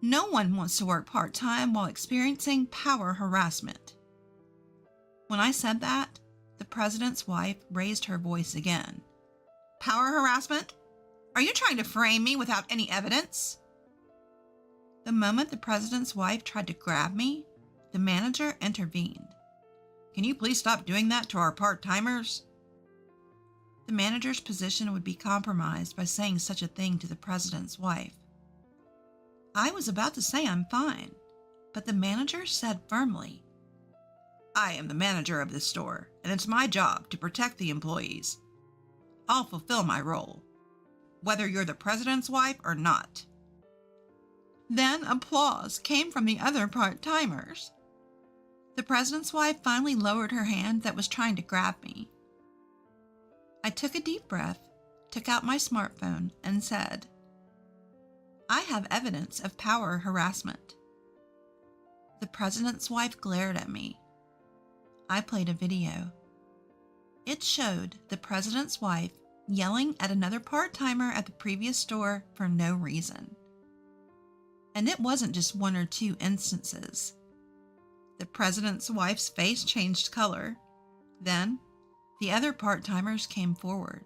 No one wants to work part-time while experiencing power harassment. When I said that, the president's wife raised her voice again. Power harassment? Are you trying to frame me without any evidence? The moment the president's wife tried to grab me, the manager intervened. Can you please stop doing that to our part-timers? The manager's position would be compromised by saying such a thing to the president's wife. I was about to say I'm fine, but the manager said firmly, I am the manager of this store, and it's my job to protect the employees. I'll fulfill my role, whether you're the president's wife or not. Then applause came from the other part-timers. The president's wife finally lowered her hand that was trying to grab me. I took a deep breath, took out my smartphone, and said, I have evidence of power harassment. The president's wife glared at me. I played a video. It showed the president's wife yelling at another part-timer at the previous store for no reason. And it wasn't just one or two instances. The president's wife's face changed color. Then, the other part-timers came forward.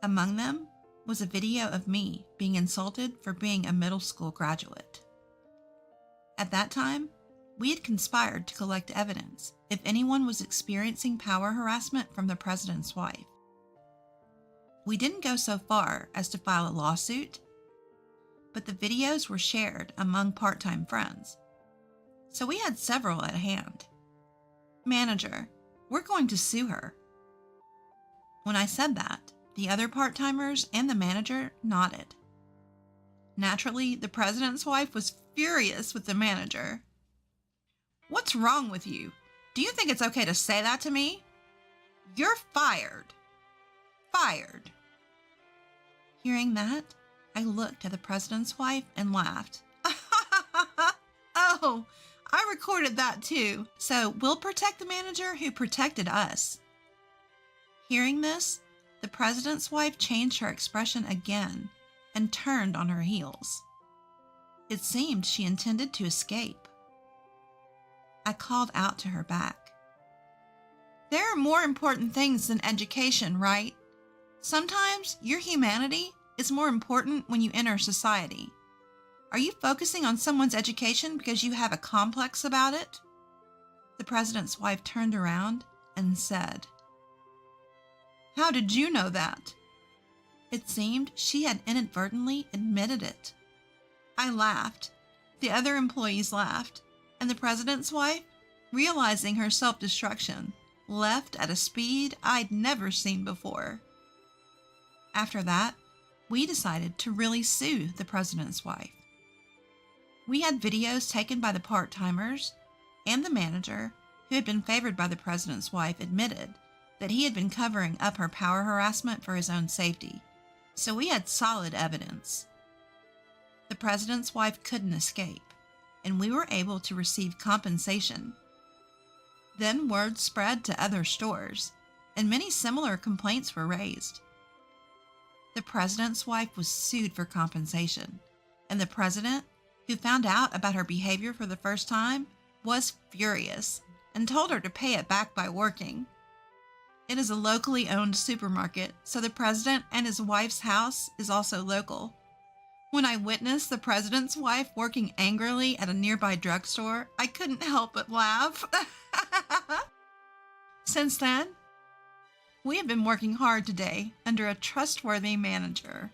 Among them was a video of me being insulted for being a middle school graduate. At that time, we had conspired to collect evidence if anyone was experiencing power harassment from the president's wife. We didn't go so far as to file a lawsuit, but the videos were shared among part-time friends, so we had several at hand. Manager, we're going to sue her. When I said that, the other part-timers and the manager nodded. Naturally, the president's wife was furious with the manager. What's wrong with you? Do you think it's okay to say that to me? You're fired. Fired. Hearing that, I looked at the president's wife and laughed. Oh, I recorded that too, so we'll protect the manager who protected us. Hearing this, the president's wife changed her expression again and turned on her heels. It seemed she intended to escape. I called out to her back. There are more important things than education, right? Sometimes your humanity is more important when you enter society. Are you focusing on someone's education because you have a complex about it? The president's wife turned around and said, How did you know that? It seemed she had inadvertently admitted it. I laughed. The other employees laughed, and the president's wife, realizing her self-destruction, left at a speed I'd never seen before. After that, we decided to really sue the president's wife. We had videos taken by the part-timers, and the manager, who had been favored by the president's wife, admitted that he had been covering up her power harassment for his own safety, so we had solid evidence. The president's wife couldn't escape, and we were able to receive compensation. Then word spread to other stores, and many similar complaints were raised. The president's wife was sued for compensation, and the president, who found out about her behavior for the first time, was furious and told her to pay it back by working. It is a locally owned supermarket, so the president and his wife's house is also local. When I witnessed the president's wife working angrily at a nearby drugstore, I couldn't help but laugh. Since then, we have been working hard today under a trustworthy manager.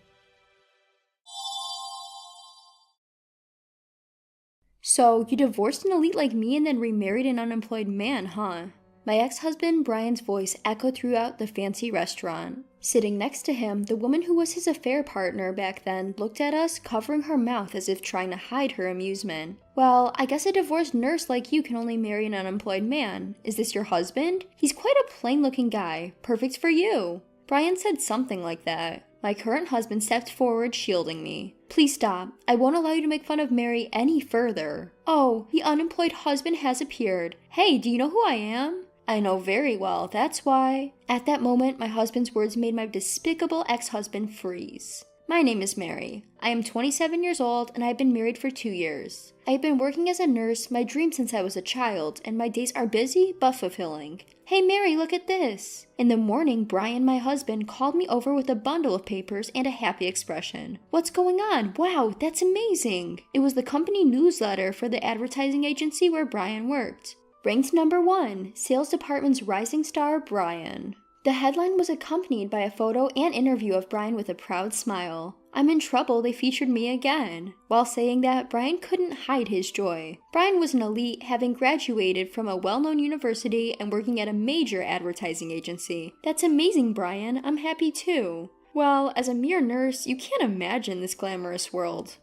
So, you divorced an elite like me and then remarried an unemployed man, huh? My ex-husband Brian's voice echoed throughout the fancy restaurant. Sitting next to him, the woman who was his affair partner back then looked at us, covering her mouth as if trying to hide her amusement. Well, I guess a divorced nurse like you can only marry an unemployed man. Is this your husband? He's quite a plain-looking guy. Perfect for you. Brian said something like that. My current husband stepped forward, shielding me. Please stop. I won't allow you to make fun of Mary any further. Oh, the unemployed husband has appeared. Hey, do you know who I am? I know very well, that's why. At that moment, my husband's words made my despicable ex-husband freeze. My name is Mary. I am 27 years old and I've been married for 2 years. I have been working as a nurse, my dream since I was a child, and my days are busy but fulfilling. Hey Mary, look at this! In the morning, Brian, my husband, called me over with a bundle of papers and a happy expression. What's going on? Wow, that's amazing! It was the company newsletter for the advertising agency where Brian worked. Ranked number 1, Sales Department's Rising Star, Brian. The headline was accompanied by a photo and interview of Brian with a proud smile. I'm in trouble, they featured me again. While saying that, Brian couldn't hide his joy. Brian was an elite, having graduated from a well-known university and working at a major advertising agency. That's amazing, Brian. I'm happy too. Well, as a mere nurse, you can't imagine this glamorous world.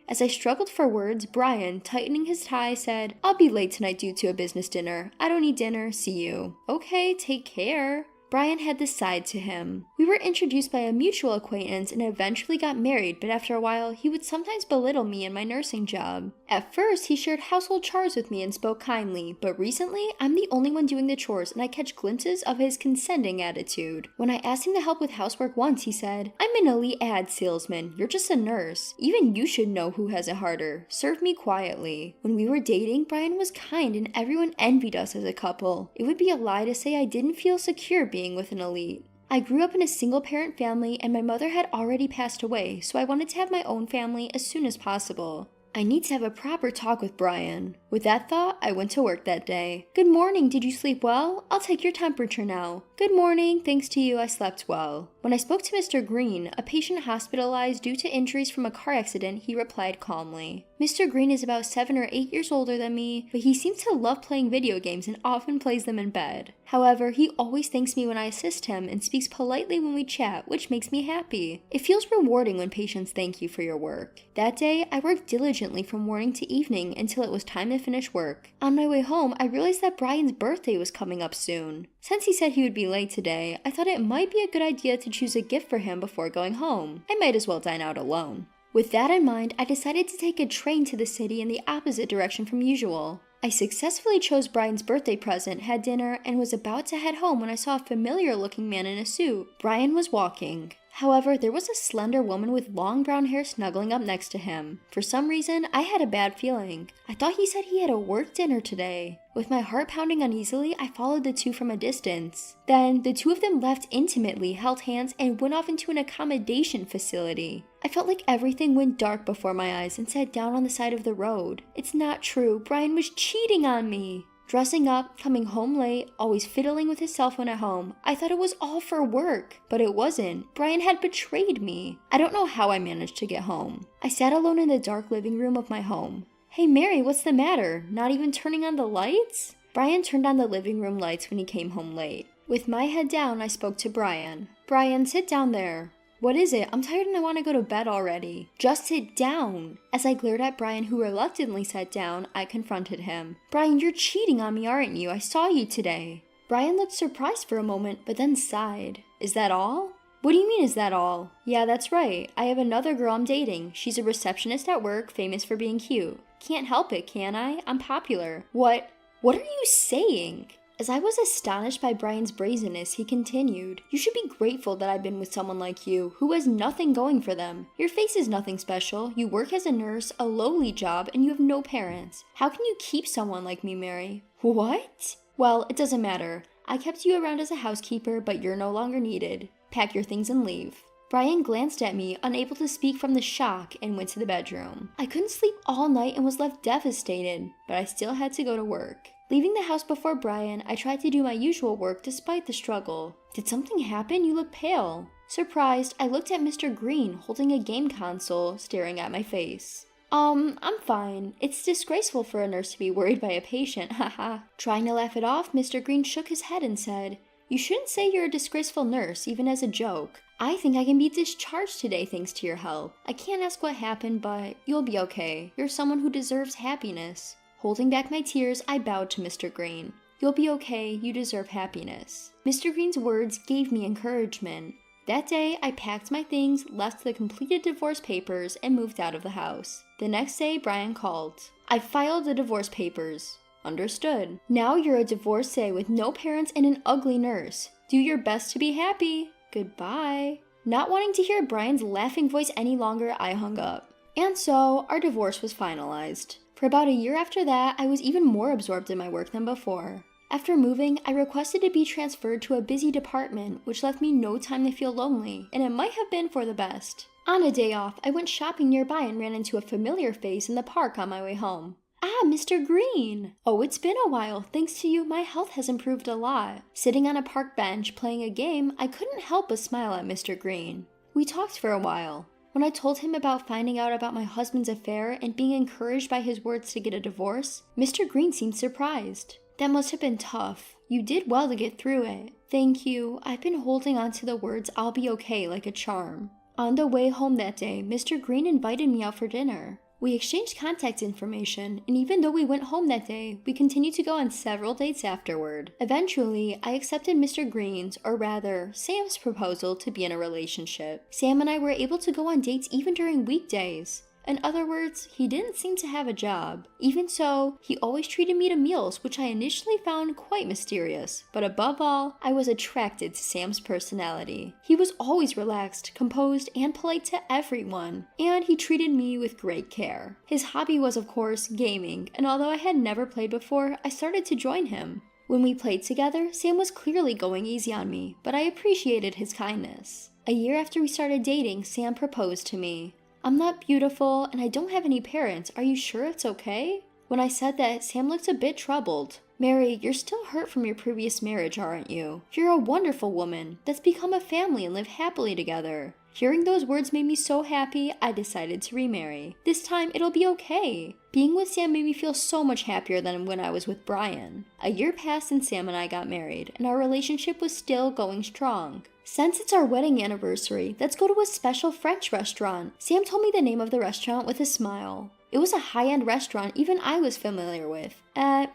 As I struggled for words, Brian, tightening his tie, said, I'll be late tonight due to a business dinner. I don't need dinner, see you. Okay, take care. Brian had this side to him. We were introduced by a mutual acquaintance and eventually got married, but after a while, he would sometimes belittle me and my nursing job. At first, he shared household chores with me and spoke kindly, but recently, I'm the only one doing the chores and I catch glimpses of his condescending attitude. When I asked him to help with housework once, he said, I'm an elite ad salesman, you're just a nurse. Even you should know who has it harder. Serve me quietly. When we were dating, Brian was kind and everyone envied us as a couple. It would be a lie to say I didn't feel secure being with an elite. I grew up in a single-parent family and my mother had already passed away, so I wanted to have my own family as soon as possible. I need to have a proper talk with Brian. With that thought, I went to work that day. Good morning, did you sleep well? I'll take your temperature now. Good morning, thanks to you, I slept well. When I spoke to Mr. Green, a patient hospitalized due to injuries from a car accident, he replied calmly. Mr. Green is about 7 or 8 years older than me, but he seems to love playing video games and often plays them in bed. However, he always thanks me when I assist him and speaks politely when we chat, which makes me happy. It feels rewarding when patients thank you for your work. That day, I worked diligently from morning to evening until it was time to finish work. On my way home, I realized that Brian's birthday was coming up soon. Since he said he would be late today, I thought it might be a good idea to choose a gift for him before going home. I might as well dine out alone. With that in mind, I decided to take a train to the city in the opposite direction from usual. I successfully chose Brian's birthday present, had dinner, and was about to head home when I saw a familiar-looking man in a suit. Brian was walking. However, there was a slender woman with long brown hair snuggling up next to him. For some reason, I had a bad feeling. I thought he said he had a work dinner today. With my heart pounding uneasily, I followed the two from a distance. Then, the two of them left intimately, held hands, and went off into an accommodation facility. I felt like everything went dark before my eyes and sat down on the side of the road. It's not true. Brian was cheating on me. Dressing up, coming home late, always fiddling with his cell phone at home. I thought it was all for work, but it wasn't. Brian had betrayed me. I don't know how I managed to get home. I sat alone in the dark living room of my home. Hey Mary, what's the matter? Not even turning on the lights? Brian turned on the living room lights when he came home late. With my head down, I spoke to Brian. Brian, sit down there. What is it? I'm tired and I want to go to bed already. Just sit down. As I glared at Brian, who reluctantly sat down, I confronted him. Brian, you're cheating on me, aren't you? I saw you today. Brian looked surprised for a moment, but then sighed. Is that all? What do you mean, is that all? Yeah, that's right. I have another girl I'm dating. She's a receptionist at work, famous for being cute. Can't help it, can I? I'm popular. What are you saying? As I was astonished by Brian's brazenness, he continued, You should be grateful that I've been with someone like you, who has nothing going for them. Your face is nothing special, you work as a nurse, a lowly job, and you have no parents. How can you keep someone like me, Mary? What? Well, it doesn't matter. I kept you around as a housekeeper, but you're no longer needed. Pack your things and leave. Brian glanced at me, unable to speak from the shock, and went to the bedroom. I couldn't sleep all night and was left devastated, but I still had to go to work. Leaving the house before Brian, I tried to do my usual work despite the struggle. Did something happen? You look pale. Surprised, I looked at Mr. Green holding a game console, staring at my face. I'm fine. It's disgraceful for a nurse to be worried by a patient, haha. Trying to laugh it off, Mr. Green shook his head and said, "You shouldn't say you're a disgraceful nurse, even as a joke. I think I can be discharged today thanks to your help. I can't ask what happened, but you'll be okay. You're someone who deserves happiness." Holding back my tears, I bowed to Mr. Green. "You'll be okay. You deserve happiness." Mr. Green's words gave me encouragement. That day, I packed my things, left the completed divorce papers, and moved out of the house. The next day, Brian called. "I filed the divorce papers." "Understood. Now you're a divorcee with no parents and an ugly nurse. Do your best to be happy. Goodbye." Not wanting to hear Brian's laughing voice any longer, I hung up. And so, our divorce was finalized. For about a year after that, I was even more absorbed in my work than before. After moving, I requested to be transferred to a busy department, which left me no time to feel lonely, and it might have been for the best. On a day off, I went shopping nearby and ran into a familiar face in the park on my way home. "Ah, Mr. Green! Oh, it's been a while. Thanks to you, my health has improved a lot." Sitting on a park bench playing a game, I couldn't help but smile at Mr. Green. We talked for a while. When I told him about finding out about my husband's affair and being encouraged by his words to get a divorce, Mr. Green seemed surprised. "That must have been tough. You did well to get through it." "Thank you. I've been holding on to the words 'I'll be okay' like a charm." On the way home that day, Mr. Green invited me out for dinner. We exchanged contact information, and even though we went home that day, we continued to go on several dates afterward. Eventually, I accepted Mr. Green's, or rather, Sam's proposal to be in a relationship. Sam and I were able to go on dates even during weekdays. In other words, he didn't seem to have a job. Even so, he always treated me to meals, which I initially found quite mysterious. But above all, I was attracted to Sam's personality. He was always relaxed, composed, and polite to everyone, and he treated me with great care. His hobby was, of course, gaming, and although I had never played before, I started to join him. When we played together, Sam was clearly going easy on me, but I appreciated his kindness. A year after we started dating, Sam proposed to me. "I'm not beautiful, and I don't have any parents. Are you sure it's okay?" When I said that, Sam looked a bit troubled. "Mary, you're still hurt from your previous marriage, aren't you? You're a wonderful woman. Let's become a family and live happily together." Hearing those words made me so happy, I decided to remarry. This time, it'll be okay. Being with Sam made me feel so much happier than when I was with Brian. A year passed and Sam and I got married, and our relationship was still going strong. "Since it's our wedding anniversary, let's go to a special French restaurant." Sam told me the name of the restaurant with a smile. It was a high-end restaurant even I was familiar with.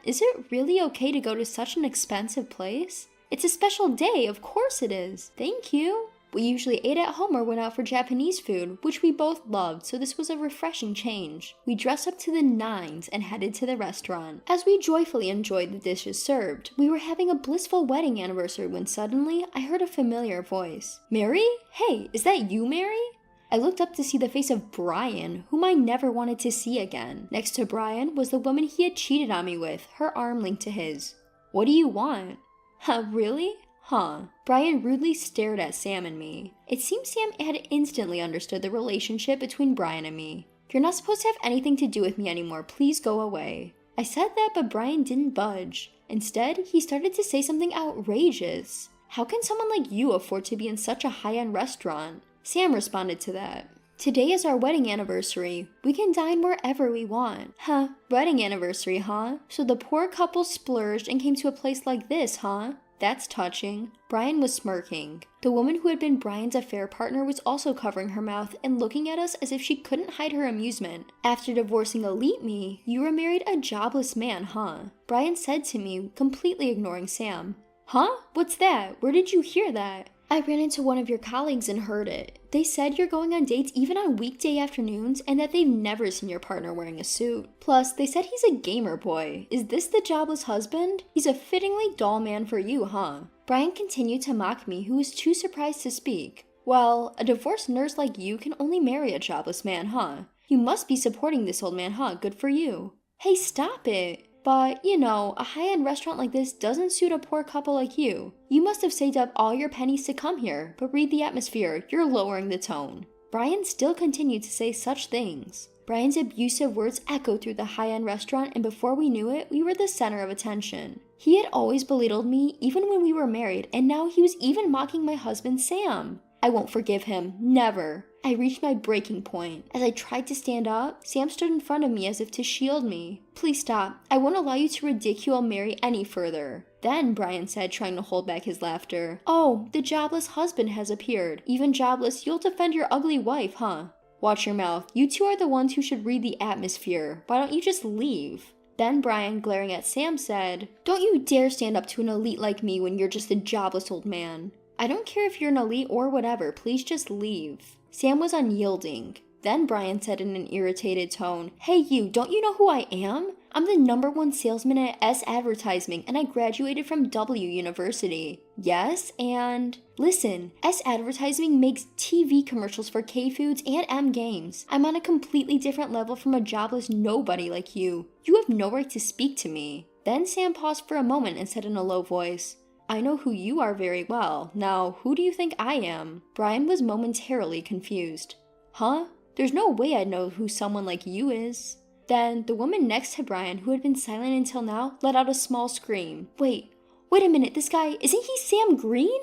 Is it really okay to go to such an expensive place?" "It's a special day, of course it is." "Thank you." We usually ate at home or went out for Japanese food, which we both loved, so this was a refreshing change. We dressed up to the nines and headed to the restaurant. As we joyfully enjoyed the dishes served, we were having a blissful wedding anniversary when suddenly I heard a familiar voice. "Mary? Hey, is that you, Mary?" I looked up to see the face of Brian, whom I never wanted to see again. Next to Brian was the woman he had cheated on me with, her arm linked to his. "What do you want?" Really? Huh. Brian rudely stared at Sam and me. It seems Sam had instantly understood the relationship between Brian and me. "You're not supposed to have anything to do with me anymore. Please go away." I said that, but Brian didn't budge. Instead, he started to say something outrageous. "How can someone like you afford to be in such a high-end restaurant?" Sam responded to that. "Today is our wedding anniversary. We can dine wherever we want." Wedding anniversary, huh? So the poor couple splurged and came to a place like this, huh? That's touching. Brian was smirking. The woman who had been Brian's affair partner was also covering her mouth and looking at us as if she couldn't hide her amusement. "After divorcing Elite Me, you were married a jobless man, huh?" Brian said to me, completely ignoring Sam. "Huh? What's that? Where did you hear that?" "I ran into one of your colleagues and heard it. They said you're going on dates even on weekday afternoons and that they've never seen your partner wearing a suit. Plus, they said he's a gamer boy. Is this the jobless husband? He's a fittingly dull man for you, huh?" Brian continued to mock me, who was too surprised to speak. "Well, a divorced nurse like you can only marry a jobless man, huh? You must be supporting this old man, huh? Good for you." "Hey, stop it. But, a high-end restaurant like this doesn't suit a poor couple like you. You must have saved up all your pennies to come here, but read the atmosphere, you're lowering the tone." Brian still continued to say such things. Brian's abusive words echoed through the high-end restaurant, and before we knew it, we were the center of attention. He had always belittled me, even when we were married, and now he was even mocking my husband, Sam. I won't forgive him. Never. I reached my breaking point. As I tried to stand up, Sam stood in front of me as if to shield me. Please stop. I won't allow you to ridicule Mary any further. Then, Brian said, trying to hold back his laughter, oh, the jobless husband has appeared. Even jobless, you'll defend your ugly wife, huh? Watch your mouth. You two are the ones who should read the atmosphere. Why don't you just leave? Then Brian, glaring at Sam, said, don't you dare stand up to an elite like me when you're just a jobless old man. I don't care if you're an elite or whatever, please just leave. Sam was unyielding. Then Brian said in an irritated tone, hey you, don't you know who I am? I'm the #1 salesman at S Advertising and I graduated from W University. Yes, and listen, S Advertising makes TV commercials for K-Foods and M Games. I'm on a completely different level from a jobless nobody like you. You have no right to speak to me. Then Sam paused for a moment and said in a low voice, I know who you are very well. Now, who do you think I am? Brian was momentarily confused. Huh? There's no way I'd know who someone like you is. Then, the woman next to Brian, who had been silent until now, let out a small scream. Wait a minute, this guy, isn't he Sam Green?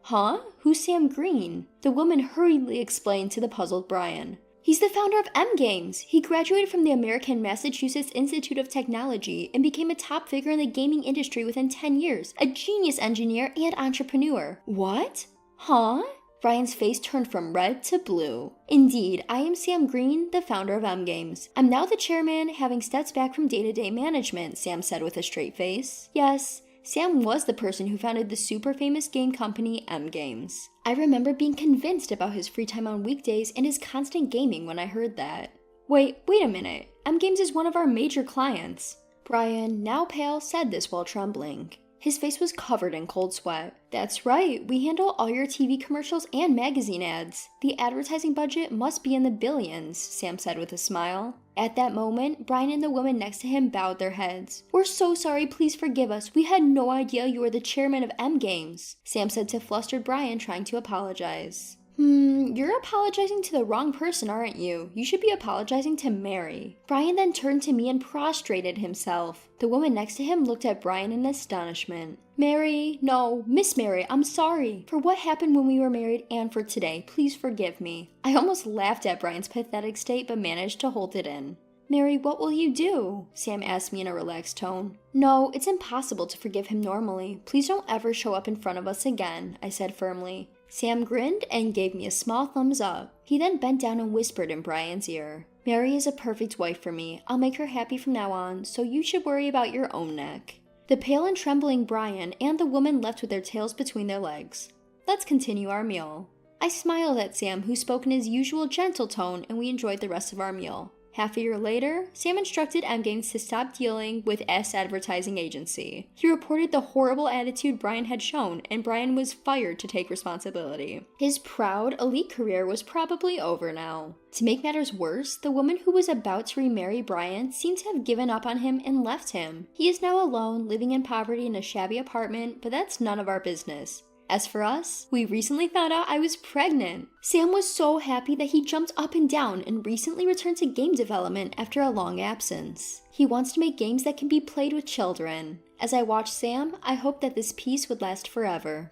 Huh? Who's Sam Green? The woman hurriedly explained to the puzzled Brian. He's the founder of M Games. He graduated from the American Massachusetts Institute of Technology and became a top figure in the gaming industry within 10 years, a genius engineer and entrepreneur. What? Huh? Brian's face turned from red to blue. Indeed, I am Sam Green, the founder of M Games. I'm now the chairman, having stepped back from day-to-day management, Sam said with a straight face. Yes, Sam was the person who founded the super famous game company M Games. I remember being convinced about his free time on weekdays and his constant gaming when I heard that. Wait a minute. M Games is one of our major clients. Brian, now pale, said this while trembling. His face was covered in cold sweat. That's right, we handle all your TV commercials and magazine ads. The advertising budget must be in the billions, Sam said with a smile. At that moment, Brian and the woman next to him bowed their heads. We're so sorry, please forgive us. We had no idea you were the chairman of M Games, Sam said to flustered Brian, trying to apologize. You're apologizing to the wrong person, aren't you? You should be apologizing to Mary. Brian then turned to me and prostrated himself. The woman next to him looked at Brian in astonishment. Mary, no, Miss Mary, I'm sorry for what happened when we were married and for today. Please forgive me. I almost laughed at Brian's pathetic state but managed to hold it in. Mary, what will you do? Sam asked me in a relaxed tone. No, it's impossible to forgive him normally. Please don't ever show up in front of us again, I said firmly. Sam grinned and gave me a small thumbs up. He then bent down and whispered in Brian's ear. Mary is a perfect wife for me. I'll make her happy from now on, so you should worry about your own neck. The pale and trembling Brian and the woman left with their tails between their legs. Let's continue our meal. I smiled at Sam, who spoke in his usual gentle tone, and we enjoyed the rest of our meal. Half a year later, Sam instructed M Games to stop dealing with S Advertising Agency. He reported the horrible attitude Brian had shown, and Brian was fired to take responsibility. His proud, elite career was probably over now. To make matters worse, the woman who was about to remarry Brian seemed to have given up on him and left him. He is now alone, living in poverty in a shabby apartment, but that's none of our business. As for us, we recently found out I was pregnant. Sam was so happy that he jumped up and down and recently returned to game development after a long absence. He wants to make games that can be played with children. As I watched Sam, I hoped that this peace would last forever.